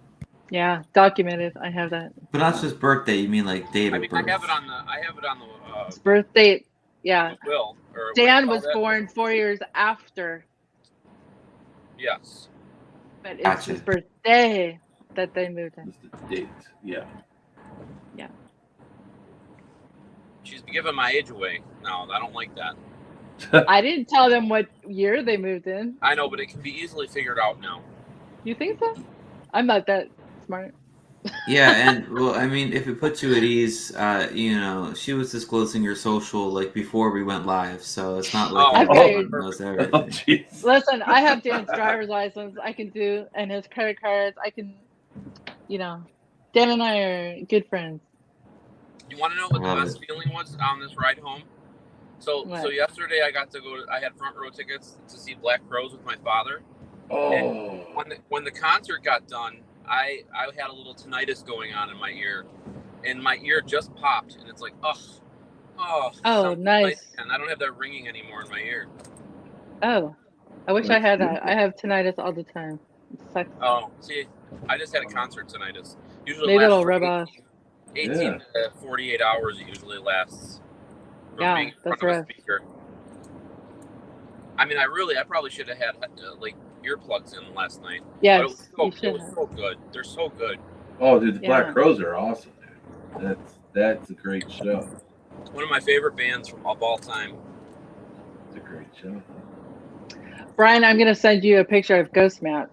Yeah, documented. I have that. But not just birthday. You mean like date of birth? I have it on the. His birth date. Yeah. Will. Dan was born 4 years after. Yes. But it's his birthday that they moved in. It's the date. Yeah. Yeah. She's giving my age away now. I don't like that. I didn't tell them what year they moved in. I know, but it can be easily figured out now. You think so? I'm not that smart. Yeah, and well, I mean, if it puts you at ease, you know, she was disclosing your social like before we went live, so it's not like knows everything. Listen, I have Dan's driver's license. I can do, and his credit cards. I can, Dan and I are good friends. You want to know what the best feeling was on this ride home? So yesterday I got to go. I had front row tickets to see Black Crowes with my father. Oh. And when the concert got done, I had a little tinnitus going on in my ear, and my ear just popped, and it's like, oh, nice. And I don't have that ringing anymore in my ear. Oh, I wish I had that. I have tinnitus all the time. It sucks. Oh, see, I just had a concert tinnitus. Usually maybe lasts it'll rub off. 18 to 48 hours. It usually lasts. Yeah, being in that's front of a rough. speaker. I mean, I probably should have had like earplugs in last night. But it was Yes, so, you should it was have. so good. They're so good. Oh, dude, the Black Yeah. Crows are awesome, dude. That's a great show. One of my favorite bands of all time. It's a great show. Brian, I'm gonna send you a picture of Ghost Map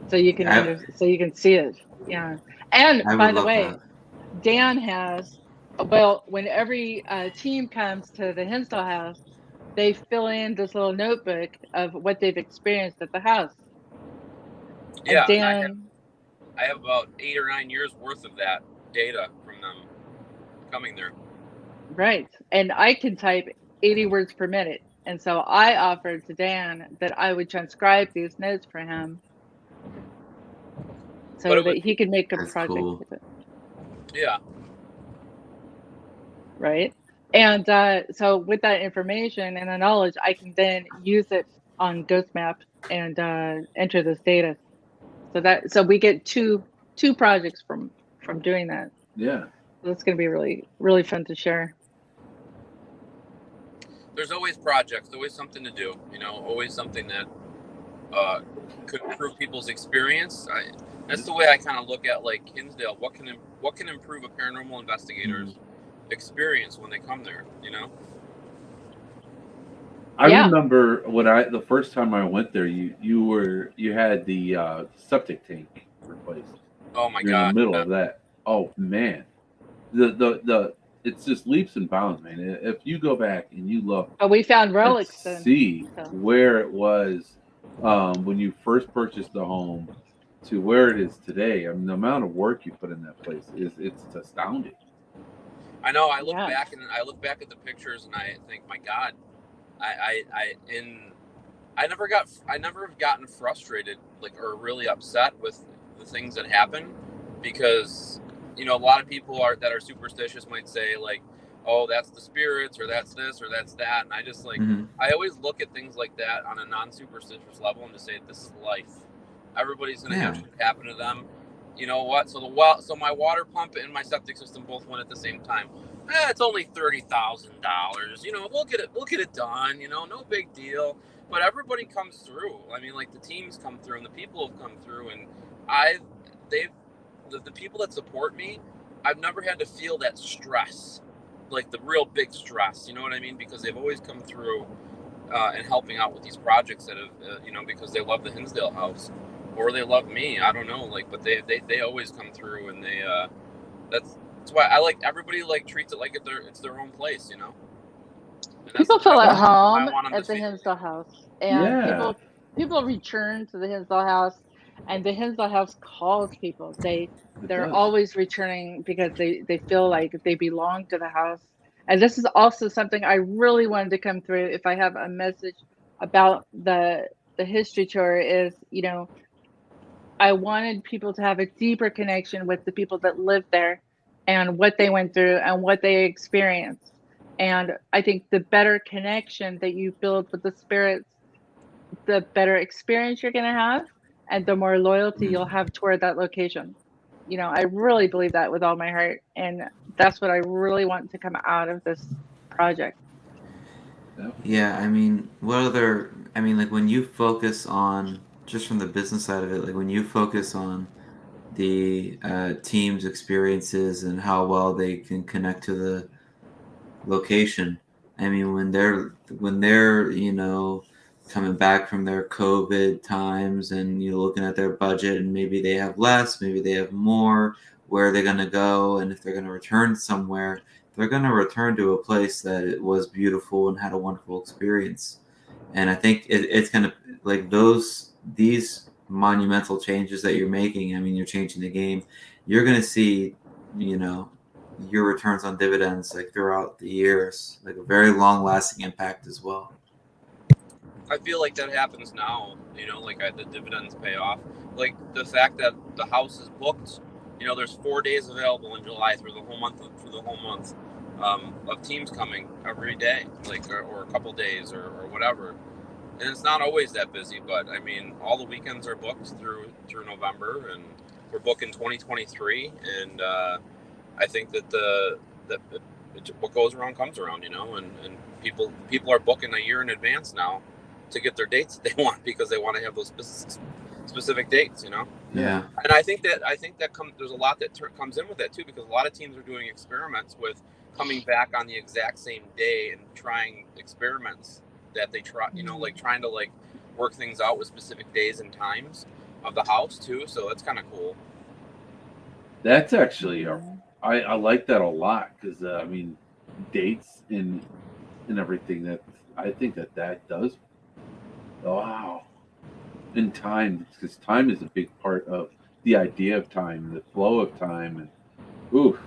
so you can so you can see it. Yeah. And I by would the love way, that. Dan has, well, when every team comes to the Hinsdale house, they fill in this little notebook of what they've experienced at the house. And Yeah, Dan, I have about 8 or 9 years worth of that data from them coming there. right. And I can type 80 words per minute. And so I offered to Dan that I would transcribe these notes for him But so it was, that he could make a That's project cool. with it. yeah. Right. And so with that information and the knowledge, I can then use it on GhostMap and enter this data. So we get two projects from doing that. Yeah. So that's going to be really, really fun to share. There's always projects, always something to do, always something that could improve people's experience. That's the way I kind of look at like Hinsdale. What can improve a paranormal investigator's experience when they come there? I Yeah. remember the first time I went there, you had the septic tank replaced. Oh my You're God! in the middle of that. Oh man, the it's just leaps and bounds, man. If you go back and you look, Oh, we found and relics then. see So. where it was when you first purchased the home to where it is today. I mean, the amount of work you put in that place it's astounding. I know. I look Yeah. back at the pictures and I think, my God, I never have gotten frustrated or really upset with the things that happen, because a lot of people that are superstitious might say like, oh, that's the spirits, or that's this, or that's that, and I just I always look at things like that on a non-superstitious level and just say, this is life. Everybody's gonna have shit happen to them. You know what? So my water pump and my septic system both went at the same time. It's only $30,000. We'll get it done. No big deal. But everybody comes through. I mean, like, the teams come through and the people have come through, and the people that support me, I've never had to feel that stress, like the real big stress. You know what I mean? Because they've always come through and helping out with these projects that have, because they love the Hinsdale house, or they love me. I don't know, but they always come through, and that's why I like everybody treats it like it's their own place. And People feel at I home want them at to the feel. Hinsdale house, and Yeah, people return to the Hinsdale house, and the Hinsdale house calls people. it They're does. always returning because they feel like they belong to the house. And this is also something I really wanted to come through. If I have a message about the history tour, is I wanted people to have a deeper connection with the people that lived there and what they went through and what they experienced. And I think the better connection that you build with the spirits, the better experience you're going to have, and the more loyalty you'll have toward that location. I really believe that with all my heart. And that's what I really want to come out of this project. Yeah, I mean, like when you focus on, just from the business side of it, like when you focus on the team's experiences and how well they can connect to the location. I mean, when they're coming back from their COVID times and looking at their budget, and maybe they have less, maybe they have more, where are they going to go? And if they're going to return somewhere, they're going to return to a place that it was beautiful and had a wonderful experience. And I think it's kind of like these monumental changes that you're making. I mean, you're changing the game. You're going to see, your returns on dividends throughout the years, a very long lasting impact as well. I feel like that happens now, the dividends pay off. Like the fact that the house is booked, there's 4 days available in July through the whole month of teams coming every day, or a couple days or whatever. And it's not always that busy, but I mean, all the weekends are booked through November, and we're booking 2023. And I think that what goes around comes around, you know, and people are booking a year in advance now to get their dates that they want because they want to have those specific dates, you know. Yeah. And I think that there's a lot that comes in with that too, because a lot of teams are doing experiments with coming back on the exact same day and trying experiments that they try, you know, like trying to like work things out with specific days and times of the house too. So that's kind of cool. That's actually I like that a lot because I mean, dates and everything, that I think that does. Wow. And time, because time is a big part of the idea of time, the flow of time, and oof.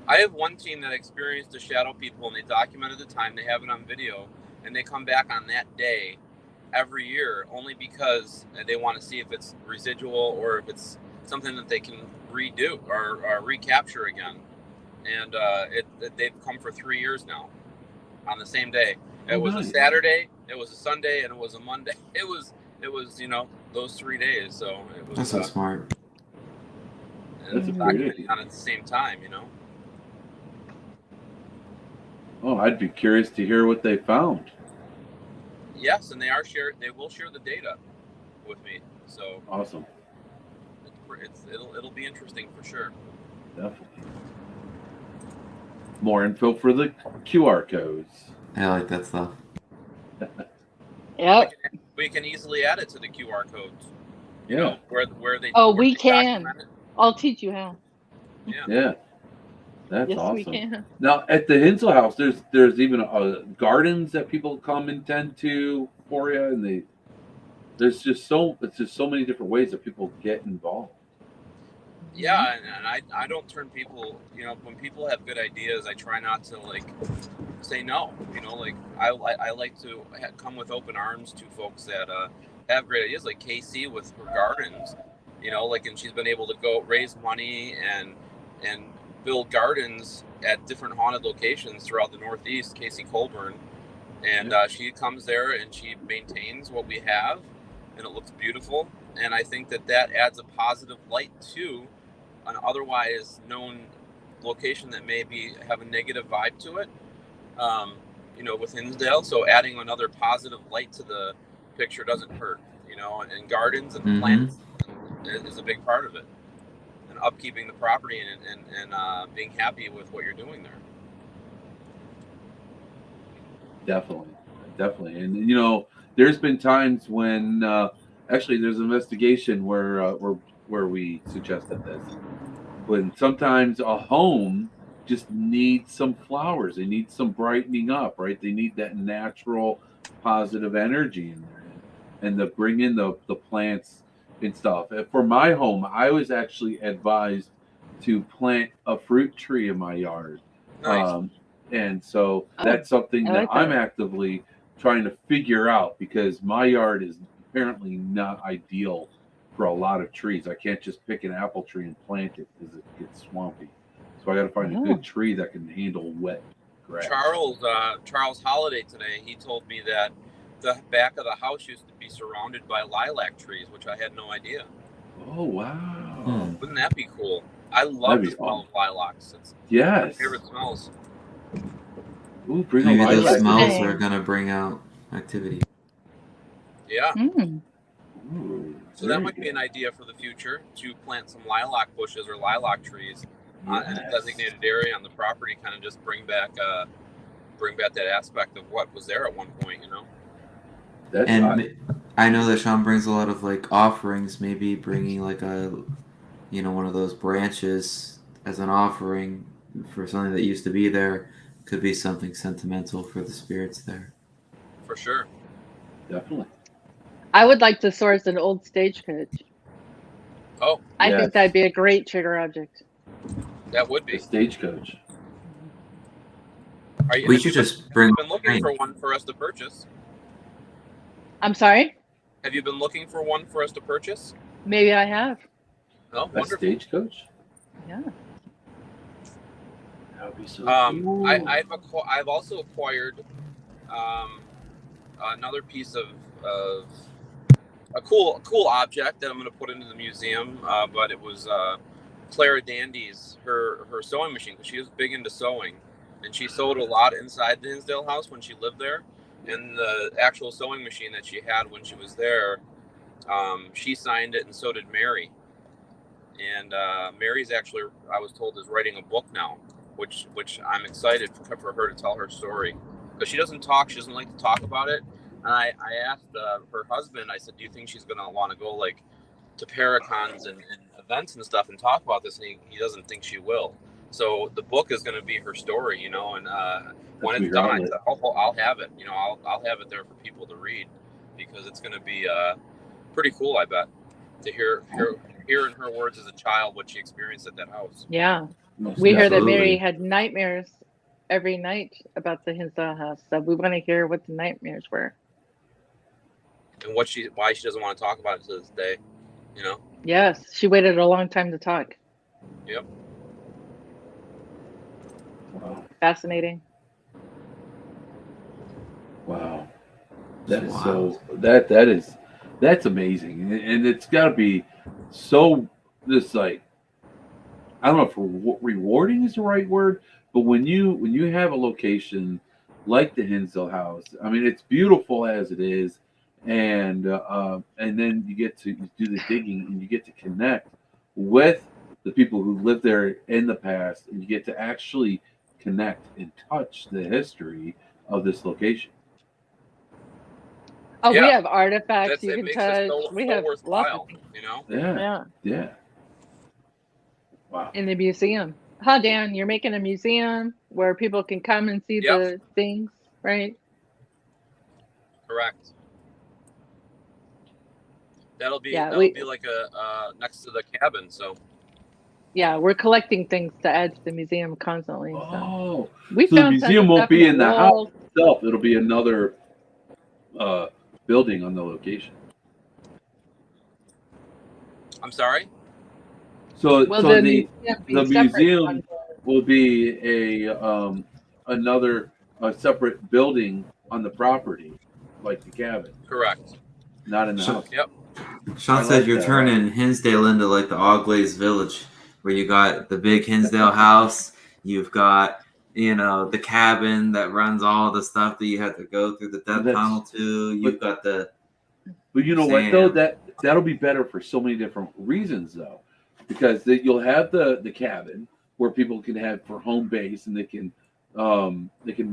I have one team that experienced the shadow people, and they documented the time. They have it on video, and they come back on that day every year only because they want to see if it's residual or if it's something that they can redo or recapture again. And they've come for 3 years now on the same day. It was a Saturday, it was a Sunday, and it was a Monday. It was you know, those 3 days. So it was That's so smart. That's a great idea. on at the same time, you know. Oh, I'd be curious to hear what they found. Yes, and they will share the data with me. So awesome. It'll be interesting for sure. Definitely. More info for the QR codes. I like that stuff. Yep. We can easily add it to the QR codes. Yeah. You know, where they. Oh, where we they can. document it. I'll teach you how. Yeah. Yeah. That's Yes, awesome. we can. Now at the Hinsdale house, there's even gardens that people come and tend to for you, and it's just so many different ways that people get involved. Yeah, and I don't turn people, you know, when people have good ideas, I try not to like say no, you know, like I like to come with open arms to folks that have great ideas, like Casey with her gardens, you know, like, and she's been able to go raise money and build gardens at different haunted locations throughout the Northeast, Casey Colburn, and she comes there and she maintains what we have, and it looks beautiful, and I think that adds a positive light to an otherwise known location that maybe have a negative vibe to it, you know, with Hinsdale. So adding another positive light to the picture doesn't hurt, you know, and gardens and plants is a big part of it, and upkeeping the property and being happy with what you're doing there. Definitely. And you know, there's been times when actually there's an investigation where we suggested this, when sometimes a home just needs some flowers, they need some brightening up, right? They need that natural positive energy in there, and to bring in the plants and stuff. For my home, I was actually advised to plant a fruit tree in my yard. Nice. And so that's something that I'm actively trying to figure out, because my yard is apparently not ideal for a lot of trees. I can't just pick an apple tree and plant it because it gets swampy. So I got to find a good tree that can handle wet grass. Charles Holiday today, he told me that the back of the house used to be surrounded by lilac trees, which I had no idea. Oh, wow. Wouldn't that be cool? I love the smell of lilacs. It's one of my favorite smells. Ooh, bring Maybe a lilac. those smells are going to bring out activity. Yeah. Ooh, so that might be an idea for the future, to plant some lilac bushes or lilac trees in a designated area on the property, kind of just bring back that aspect of what was there at one point, you know. I know that Shawn brings a lot of like offerings, maybe bringing like one of those branches as an offering for something that used to be there could be something sentimental for the spirits there. For sure. Definitely. I would like to source an old stagecoach. Oh, I think that'd be a great trigger object. That would be a stagecoach. We should just bring. Have you been looking for one for us to purchase? I'm sorry? Have you been looking for one for us to purchase? Maybe I have. Oh, wonderful. A stagecoach? Yeah. That would be so cool. I've also acquired another piece of a cool object that I'm going to put into the museum, but it was Clara Dandy's her sewing machine, because she was big into sewing, and she sewed a lot inside the Hinsdale house when she lived there. And the actual sewing machine that she had when she was there, she signed it, and so did Mary. And Mary's actually, I was told, is writing a book now, which I'm excited for her to tell her story, because she doesn't talk. She doesn't like to talk about it. And I asked her husband, I said, do you think she's going to want to go like to Paracons and events and stuff and talk about this? And he doesn't think she will. So the book is going to be her story, you know, and when it's done, I said, I'll have it, you know, I'll have it there for people to read, because it's going to be pretty cool, I bet, to hear in her words as a child what she experienced at that house. Yeah. Most We heard that absolutely. Mary had nightmares every night about the Hinsdale house. So we want to hear what the nightmares were. And why she doesn't want to talk about it to this day, you know? Yes, she waited a long time to talk. Yep. Wow. Fascinating. Wow. That is Wow. so that's amazing. And it's got to be so just like, I don't know if rewarding is the right word, but when you have a location like the Hinsdale house, I mean, it's beautiful as it is, and then you get to do the digging and you get to connect with the people who lived there in the past, and you get to actually connect and touch the history of this location. Oh, we Yeah. have artifacts you It can makes touch. it so We have lots of worthwhile, things. you know? Yeah. Yeah, Wow. in the museum. Huh, Dan? You're making a museum where people can come and see Yep. the things, right? Correct. That'll be Yeah, like a next to the cabin. So yeah, we're collecting things to add to the museum constantly. So Oh, we so the found tons museum of won't stuff be in in the the house walls. itself. It'll be another building on the location. I'm sorry. So Will so the the museum be the separate on museum will be a separate building on the property, like the cabin, Correct. not in the Sure. house. Yep. Sean I said like you're that. turning Hinsdale into like the Oglaze Village, where you got the big Hinsdale house, you've got the cabin that runs all the stuff that you have to go through the death That's- tunnel to. You've got the But you know what though? Sam. That'll be better for so many different reasons though, because you'll have the cabin where people can have for home base, and they can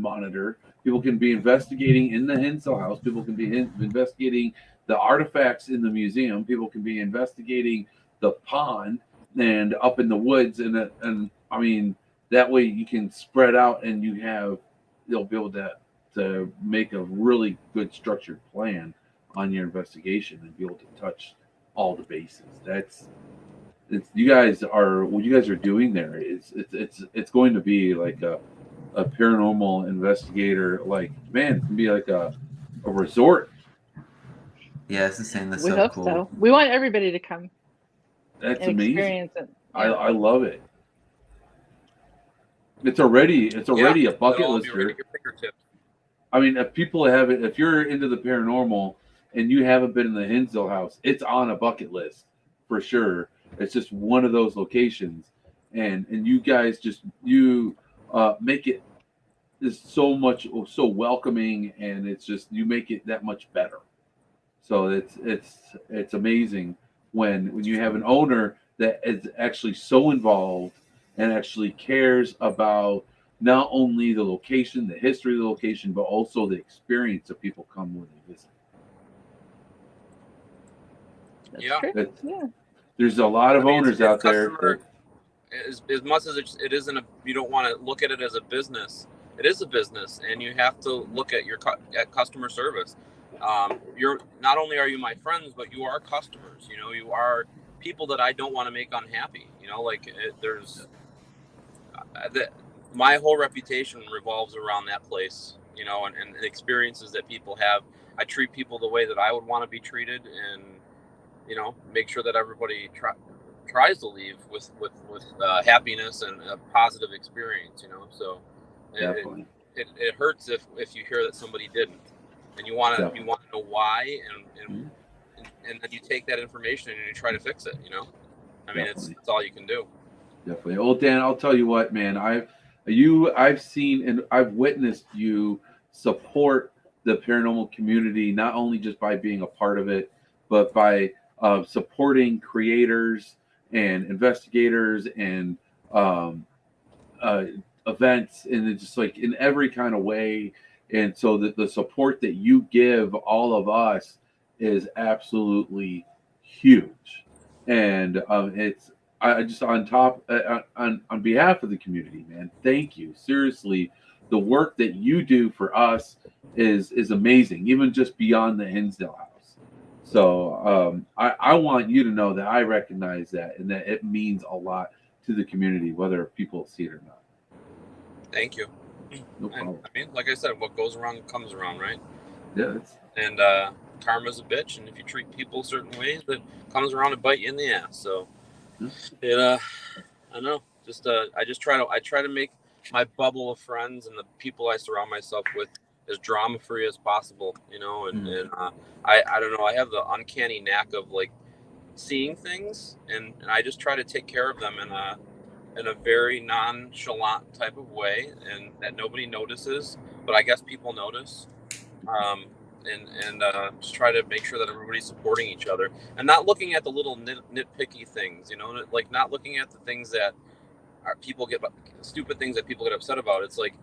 monitor. People can be investigating in the Hinsdale house. People can be investigating the artifacts in the museum. People can be investigating the pond and up in the woods, and I mean that way you can spread out, and you'll be able to make a really good structured plan on your investigation and be able to touch all the bases. What you guys are doing there is it's going to be like a paranormal investigator, like, man, it can be like a resort. Yeah, it's insane. That's we so hope cool. so. We want everybody to come That's and amazing. experience it. I love it. It's already a bucket It'll all be right lister. at your fingertips. I mean, if you're into the paranormal and you haven't been in the Hinsdale house, it's on a bucket list for sure. It's just one of those locations, and you guys make it so welcoming, and it's just, you make it that much better. So it's amazing when you have an owner that is actually so involved and actually cares about not only the location, the history of the location, but also the experience that people come when they visit. That's Yeah. true. Yeah. There's a lot of owners out there. As much as it isn't you don't want to look at it as a business. It is a business, and you have to look at at customer service. You're not only are you my friends, but you are customers. You know, you are people that I don't want to make unhappy. You know, like my whole reputation revolves around that place. You know, and the experiences that people have. I treat people the way that I would want to be treated, and make sure that everybody tries to leave with happiness and a positive experience. So it hurts if you hear that somebody didn't, and you want to know why, and then you take that information and you try to fix it. I mean, it's all you can do. Definitely. Well, Dan, I'll tell you what, man. I've seen and I've witnessed you support the paranormal community, not only just by being a part of it, but by supporting creators and investigators and um, uh, events, and it's just like in every kind of way. And so that the support that you give all of us is absolutely huge. And it's I just on top on behalf of the community, man. Thank you. Seriously, the work that you do for us is amazing, even just beyond the Hinsdale house. So I want you to know that I recognize that and that it means a lot to the community, whether people see it or not. Thank you. No problem. I mean, like I said, what goes around comes around, right? Yeah, And karma's a bitch, and if you treat people certain ways, that comes around and bite you in the ass. So it I don't know. Just I try to make my bubble of friends and the people I surround myself with as drama free as possible, and I don't know, I have the uncanny knack of like seeing things, and I just try to take care of them in a very nonchalant type of way, and that nobody notices, but I guess people notice. And just try to make sure that everybody's supporting each other and not looking at the little nitpicky things, like not looking at the things that are stupid things that people get upset about. It's like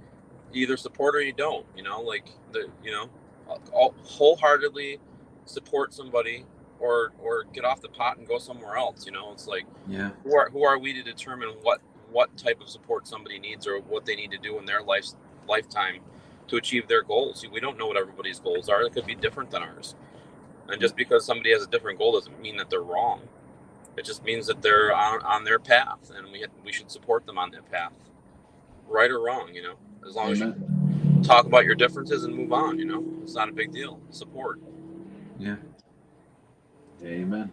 you either support or you don't, like wholeheartedly support somebody or get off the pot and go somewhere else. It's like, Yeah. who are we to determine what type of support somebody needs or what they need to do in their lifetime to achieve their goals? We don't know what everybody's goals are. It could be different than ours. And just because somebody has a different goal doesn't mean that they're wrong. It just means that they're on their path, and we should support them on that path, right or wrong. As long as you talk about your differences and move on. It's not a big deal. Support. Yeah. Amen.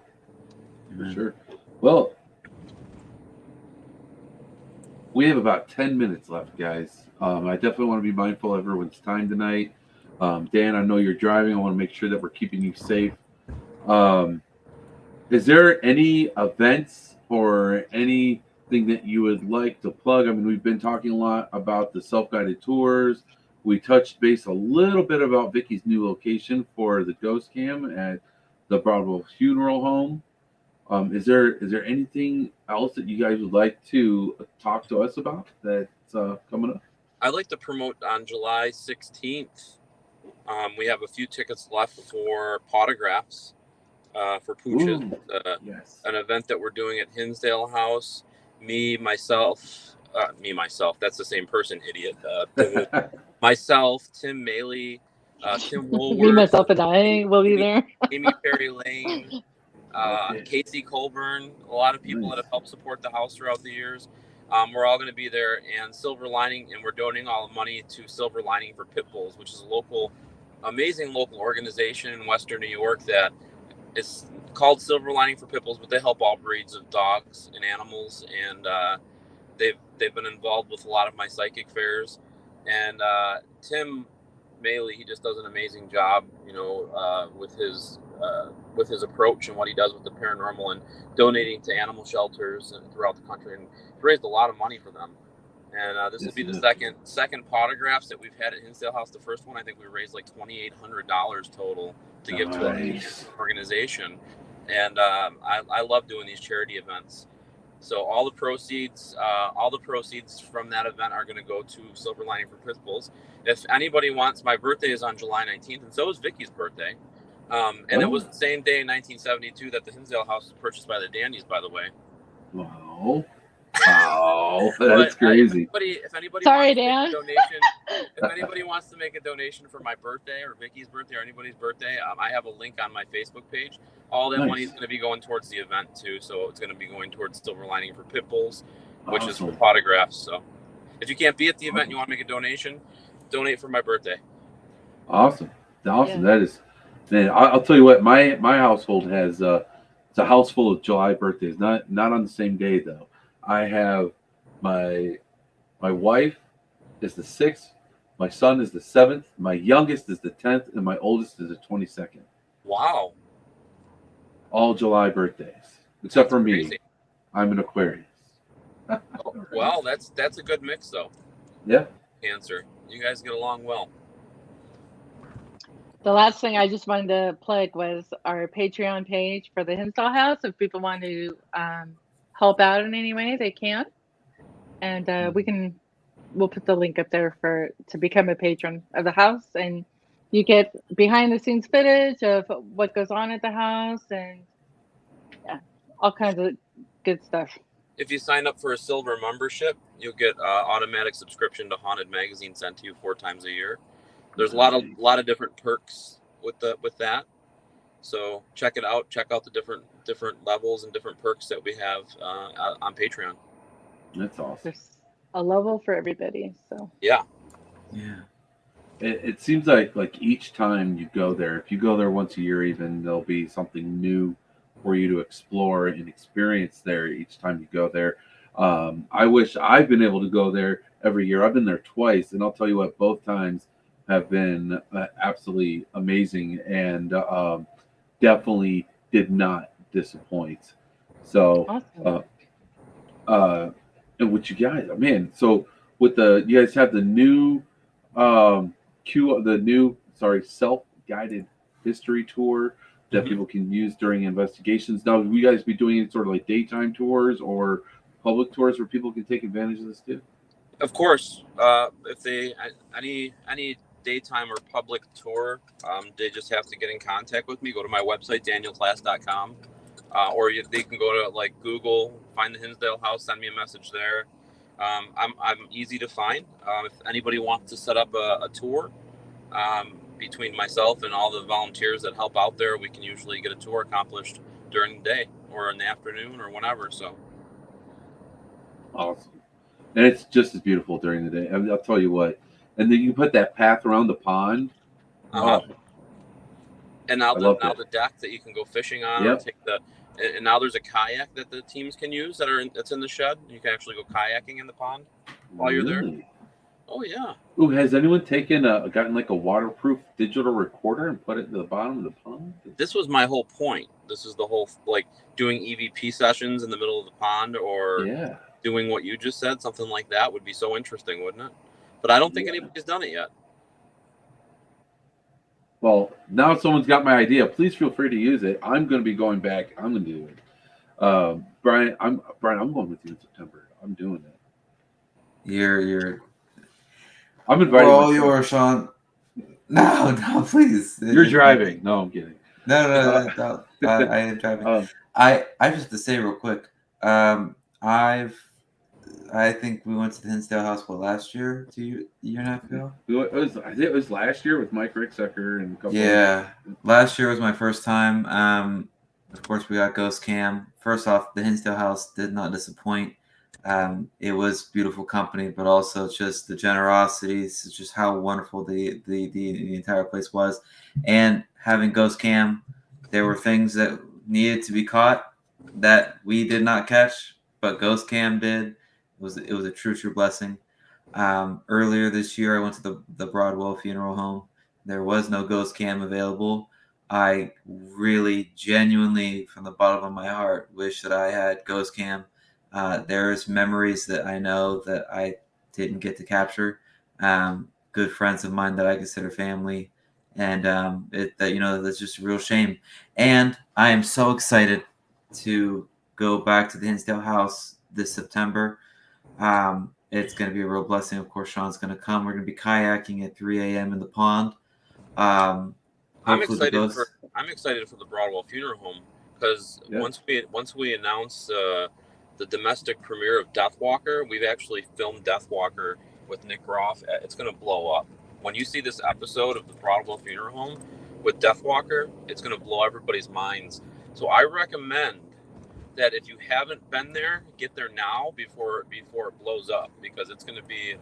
For sure. Well, we have about 10 minutes left, guys. I definitely want to be mindful of everyone's time tonight. Dan, I know you're driving. I want to make sure that we're keeping you safe. Is there any events or anything that you would like to plug? I mean, we've been talking a lot about the self-guided tours. We touched base a little bit about Vicky's new location for the ghost cam at the Broadwell Funeral Home. Is there anything else that you guys would like to talk to us about that's coming up? I'd like to promote on July 16th. We have a few tickets left for Potographs for Pooches. Yes. An event that we're doing at Hinsdale House. Myself. That's the same person, idiot. Myself, Tim Maley, Tim Woolworth. Me, myself, and I will be there. Amy Perry Lane. Casey Colburn, a lot of people that have helped support the house throughout the years. We're all going to be there, and Silver Lining, and we're donating all the money to Silver Lining for Pit Bulls, which is a amazing local organization in Western New York that is called Silver Lining for Pit Bulls, but they help all breeds of dogs and animals, and they've been involved with a lot of my psychic fairs. And Tim Maley, he just does an amazing job, with his approach and what he does with the paranormal and donating to animal shelters and throughout the country, and raised a lot of money for them. And this will be the second Potographs that we've had at Hinsdale House. The first one, I think we raised like $2,800 total to give to an organization. And I love doing these charity events. So all the proceeds from that event are going to go to Silver Lining for Pit Bulls. If anybody wants, my birthday is on July 19th, and so is Vicky's birthday. It was the same day in 1972 that the Hinsdale House was purchased by the Dandies, by the way. Wow. That's crazy. If anybody Sorry, wants to Dan. make a donation, if anybody wants to make a donation for my birthday or Vicky's birthday or anybody's birthday, I have a link on my Facebook page. All that money is going to be going towards the event too. So it's going to be going towards Silver Lining for Pit Bulls, which is for Potographs. So if you can't be at the event and you want to make a donation, donate for my birthday. Awesome. Yeah. That is. Man, I'll tell you what. My household has it's a house full of July birthdays. Not on the same day though. I have my wife is the 6th, my son is the 7th, my youngest is the 10th, and my oldest is the 22nd. Wow. All July birthdays, except That's for crazy. me. I'm an Aquarius. Well, that's a good mix though. Yeah. cancer. You guys get along well. The last thing I just wanted to plug was our Patreon page for the Hinsdale House. If people want to help out in any way, they can, and we'll put the link up there to become a patron of the house, and you get behind the scenes footage of what goes on at the house, and yeah, all kinds of good stuff. If you sign up for a silver membership, you'll get automatic subscription to Haunted Magazine sent to you 4 times a year. There's a lot of different perks with that. So check it out. Check out the different levels and different perks that we have on Patreon. That's awesome. There's a level for everybody. So Yeah. It seems like each time you go there, if you go there once a year, even there'll be something new for you to explore and experience there each time you go there. I wish I've been able to go there every year. I've been there twice, and I'll tell you what, both times have been absolutely amazing and definitely did not disappoint. So, awesome. and what you guys, man, so with you guys have the new self-guided history tour that people can use during investigations. Now, will you guys be doing any sort of like daytime tours or public tours where people can take advantage of this too? Of course, if they any daytime or public tour, they just have to get in contact with me. Go to my website, danielklaes.com, or they can go to like Google, find the Hinsdale House, send me a message there. I'm easy to find. If anybody wants to set up a tour, between myself and all the volunteers that help out there, we can usually get a tour accomplished during the day or in the afternoon or whenever. So awesome. And it's just as beautiful during the day. I mean, I'll tell you what. And then you put that path around the pond. and now the deck that you can go fishing on. Yep. And now there's a kayak that the teams can use that's in the shed. You can actually go kayaking in the pond while you're there. Oh yeah. Ooh, has anyone gotten like a waterproof digital recorder and put it to the bottom of the pond? This was my whole point. This is the whole, like, doing EVP sessions in the middle of the pond, or doing what you just said, something like that would be so interesting, wouldn't it? But I don't think anybody's done it yet. Well, now someone's got my idea. Please feel free to use it. I'm going to be going back. I'm going to do it. Brian, I'm going with you in September. I'm doing it. I'm inviting. Well, you're Shawn. No, please. You're driving. No, I'm kidding. No. I am driving. I just have to say real quick. I think we went to the Hinsdale House last year, a year and a half ago. It was last year with Mike Ricksecker and a couple. Yeah, last year was my first time. Of course, we got Ghost Cam. First off, the Hinsdale House did not disappoint. It was beautiful company, but also just the generosity, just how wonderful the entire place was. And having Ghost Cam, there were things that needed to be caught that we did not catch, but Ghost Cam did. It was a true blessing. Earlier this year, I went to the Broadwell Funeral Home. There was no Ghost Cam available. I really, genuinely, from the bottom of my heart, wish that I had Ghost Cam. There's memories that I know that I didn't get to capture. Good friends of mine that I consider family, and that's just a real shame. And I am so excited to go back to the Hinsdale House this September. It's going to be a real blessing. Of course, Shawn's going to come. We're going to be kayaking at 3 a.m. in the pond. I'm excited for the Broadwell Funeral Home because once we announce the domestic premiere of Deathwalker, we've actually filmed Deathwalker with Nick Groff. It's going to blow up. When you see this episode of the Broadwell Funeral Home with Deathwalker, it's going to blow everybody's minds. So I recommend that if you haven't been there, get there now before it blows up, because it's going to be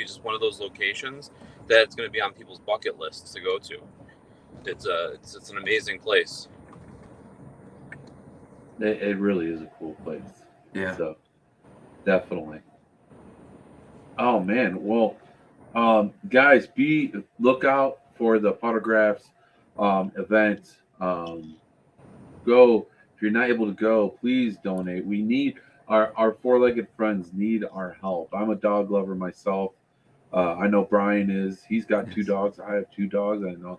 just one of those locations that it's going to be on people's bucket lists to go to. It's an amazing place. It really is a cool place. Yeah. So definitely. Oh man. Well, guys, look out for the Photographs event. Go. If you're not able to go, please donate. We need our four-legged friends need our help. I'm a dog lover myself. I know Brian is. He's got Yes. 2 dogs. I have 2 dogs. I know.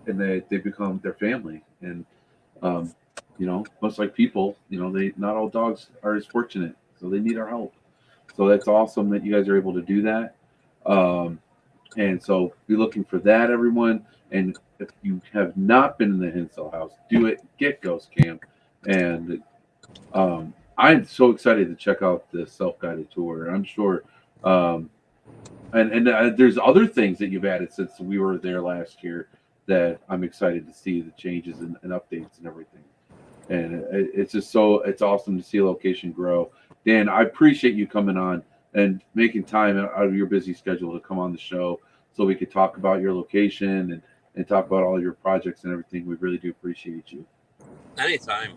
And they become their family. And much like people, they not all dogs are as fortunate, so they need our help. So that's awesome that you guys are able to do that. And so be looking for that, everyone. And if you have not been in the Hinsdale house, do it. Get Ghost Cam. And I'm so excited to check out the self-guided tour. I'm sure. And there's other things that you've added since we were there last year that I'm excited to see the changes and updates and everything. And it's just it's awesome to see a location grow. Dan, I appreciate you coming on and making time out of your busy schedule to come on the show so we could talk about your location and talk about all your projects and everything. We really do appreciate you. Anytime.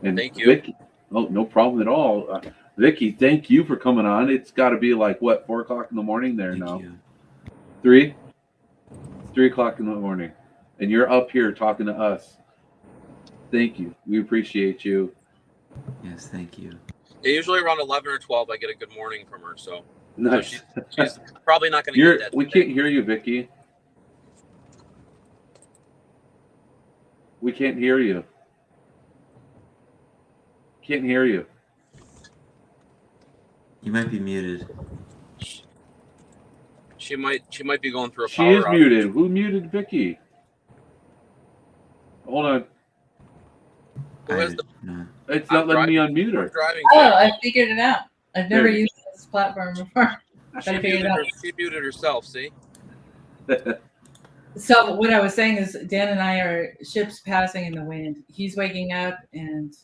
And Thank you. Vicky, no problem at all. Vicky, thank you for coming on. It's got to be like, 4 o'clock in the morning there Thank now? you. 3? It's 3 o'clock in the morning. And you're up here talking to us. Thank you. We appreciate you. Yes, thank you. Yeah, usually around 11 or 12, I get a good morning from her. So Nice. she's probably not going to get that. We can't hear you, Vicky. We can't hear you. Can't hear you. You might be muted. She might be going through a She power is outage. muted. Who muted Vicky? Hold on. Who has No. It's I'm not letting me driving. unmute her. Who's driving? Oh, I figured it out. I've never There. used this platform before. She I figured it out. muted herself. See? So what I was saying is Dan and I are ships passing in the wind. He's waking up and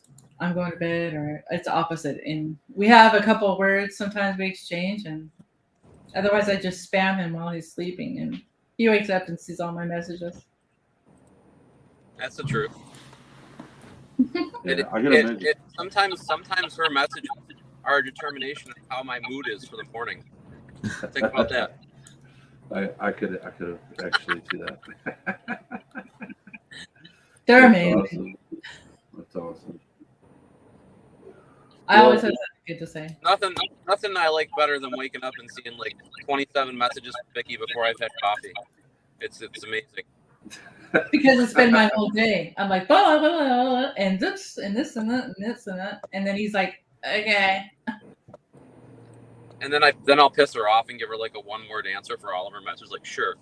I'm going to bed, or it's opposite. And we have a couple of words sometimes we exchange, and otherwise I just spam him while he's sleeping, and he wakes up and sees all my messages. That's the truth. Yeah, I can imagine. Sometimes her messages are a determination of how my mood is for the morning. Think about that. I could have actually do that. They're That's amazing. awesome. That's awesome. I always have something good to say. Nothing I like better than waking up and seeing like 27 messages from Vicky before I've had coffee. It's amazing. Because it's been my whole day. I'm like, blah, blah, blah, blah, and this and this and that and this and that. And then he's like, okay. And then I'll piss her off and give her like a one-word answer for all of her messages, like sure.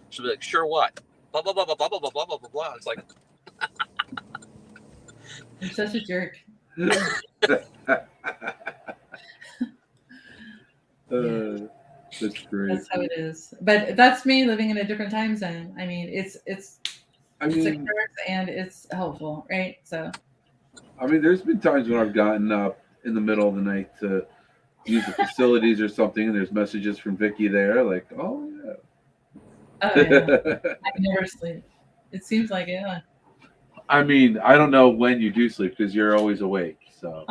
She'll be like, sure what? Blah blah blah blah blah blah blah blah blah blah. It's like You're such a jerk. That's great. That's how it is. But that's me living in a different time zone. I mean, it's I a mean, curse and it's helpful, right? So there's been times when I've gotten up in the middle of the night to use the facilities or something, and there's messages from Vicky there, like, oh yeah. I never sleep. It seems like it. Huh? I mean, I don't know when you do sleep because you're always awake. So,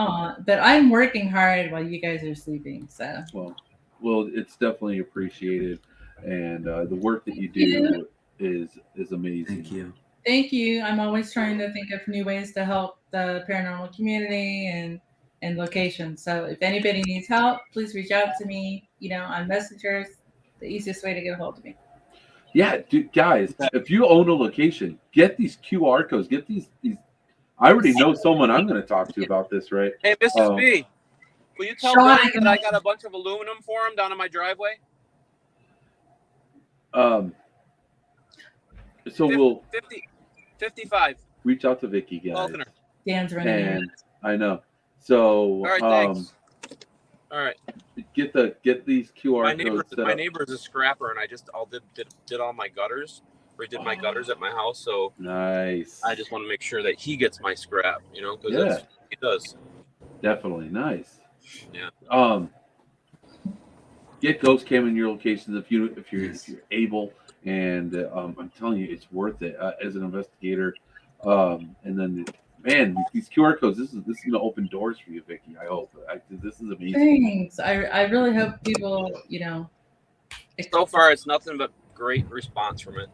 But I'm working hard while you guys are sleeping. So well, it's definitely appreciated, and the work that you do is amazing. Thank you. Thank you. I'm always trying to think of new ways to help the paranormal community and locations. So if anybody needs help, please reach out to me. On Messengers, the easiest way to get a hold of me. Yeah, dude, guys, if you own a location, get these QR codes. Get these. I already know someone I'm going to talk to about this, right? hey, Mrs. B, will you tell Shawn Benny that I got a bunch of aluminum for him down in my driveway? So we'll 55. reach out to Vicky, guys. Falconer. Dan's running. And I know. So All right, thanks. All right. get these QR codes set My up. neighbor's a scrapper, and I just did all my gutters. Redid my gutters at my house, so Nice. I just want to make sure that he gets my scrap, because Yeah. he does. Definitely nice. Yeah. Get Ghost Cam in your locations if you're Yes. able, and I'm telling you, it's worth it as an investigator. And then, man, these QR codes. This is going to open doors for you, Vicky. I hope. This is amazing. Thanks. I really hope people, So far, it's nothing but great response from it.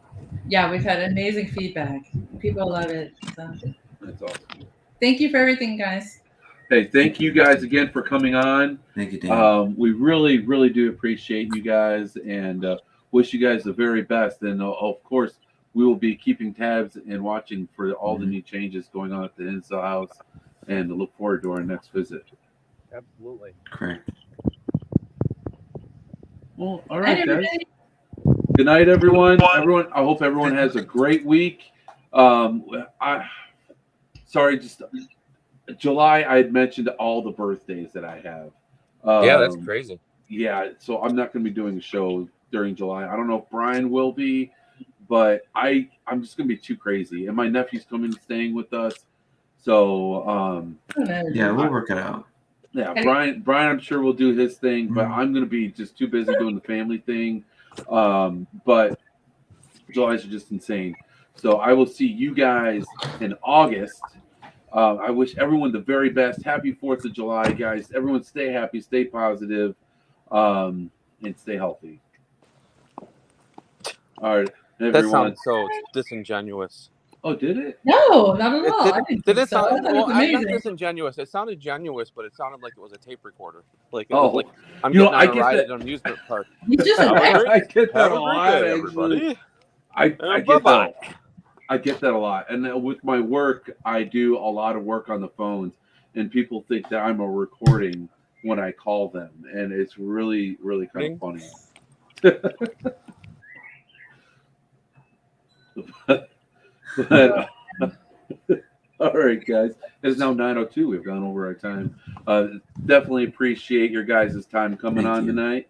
Yeah, we've had amazing feedback. People love it. So That's awesome. thank you for everything, guys. Hey, thank you guys again for coming on. Thank you, Dan. We really, really do appreciate you guys and wish you guys the very best. And of course, we will be keeping tabs and watching for all the new changes going on at the Hinsdale house and to look forward to our next visit. Absolutely. Correct. Well, all right, guys. Good night, everyone. Everyone, I hope everyone has a great week. Just July, I had mentioned all the birthdays that I have. Yeah, that's crazy. Yeah, so I'm not going to be doing a show during July. I don't know if Brian will be, but I'm just going to be too crazy. And my nephew's coming and staying with us. So, yeah, we'll work it out. Yeah, Brian, I'm sure will do his thing, but I'm going to be just too busy doing the family thing. But July's are just insane. So I will see you guys in August. I wish everyone the very best. Happy 4th of July, guys. Everyone stay happy, stay positive, and stay healthy. All right, everyone. That sounds so disingenuous. Oh, did it? No, not at all. I didn't Did think it so. I sound? thought it Well, was I'm not amazing. disingenuous. It sounded genuous, but it sounded like it was a tape recorder. Like it Oh, was like I'm you know, getting I on a get ride that- at an amusement park. He's just a I get that Have a a lot, great day, actually. everybody. I get Bye-bye. that. I get that a lot. And with my work, I do a lot of work on the phones, and people think that I'm a recording when I call them, and it's really, really kind of funny. But all right, guys. It's now 9:02. We've gone over our time. Definitely appreciate your guys' time coming Thank on you. tonight,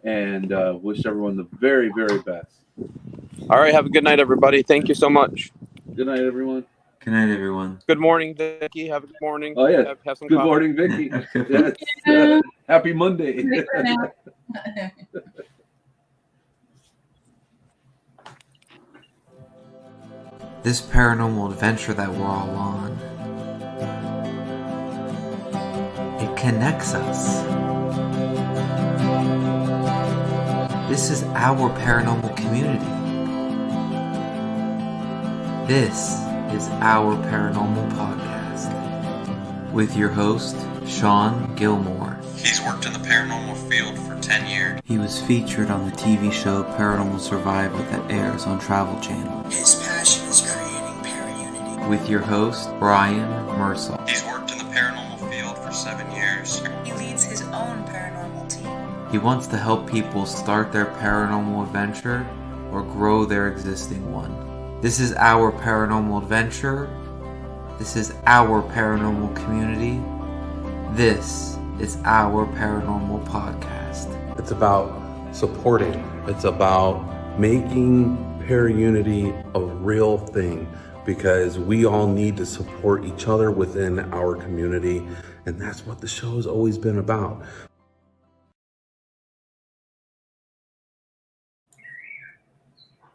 and wish everyone the very, very best. All right, have a good night, everybody. Thank you so much. Good night, everyone. Good night, everyone. Good morning, Vicky. Have a good morning. Oh, yeah. Have some Good coffee. morning, Vicky. Good Yes. Happy Monday. Right now. This paranormal adventure that we're all on, it connects us. This is our paranormal community. This is our paranormal podcast with your host, Shawn Gilmore. He's worked in the paranormal field for 10 years. He was featured on the TV show Paranormal Survivor that airs on Travel Channel. His passion is creating para-unity. With your host, Brian Mersel. He's worked in the paranormal field for 7 years. He leads his own paranormal team. He wants to help people start their paranormal adventure or grow their existing one. This is our paranormal adventure. This is our paranormal community. This is our paranormal podcast. It's about supporting. It's about making para-unity a real thing, because we all need to support each other within our community, and that's what the show has always been about.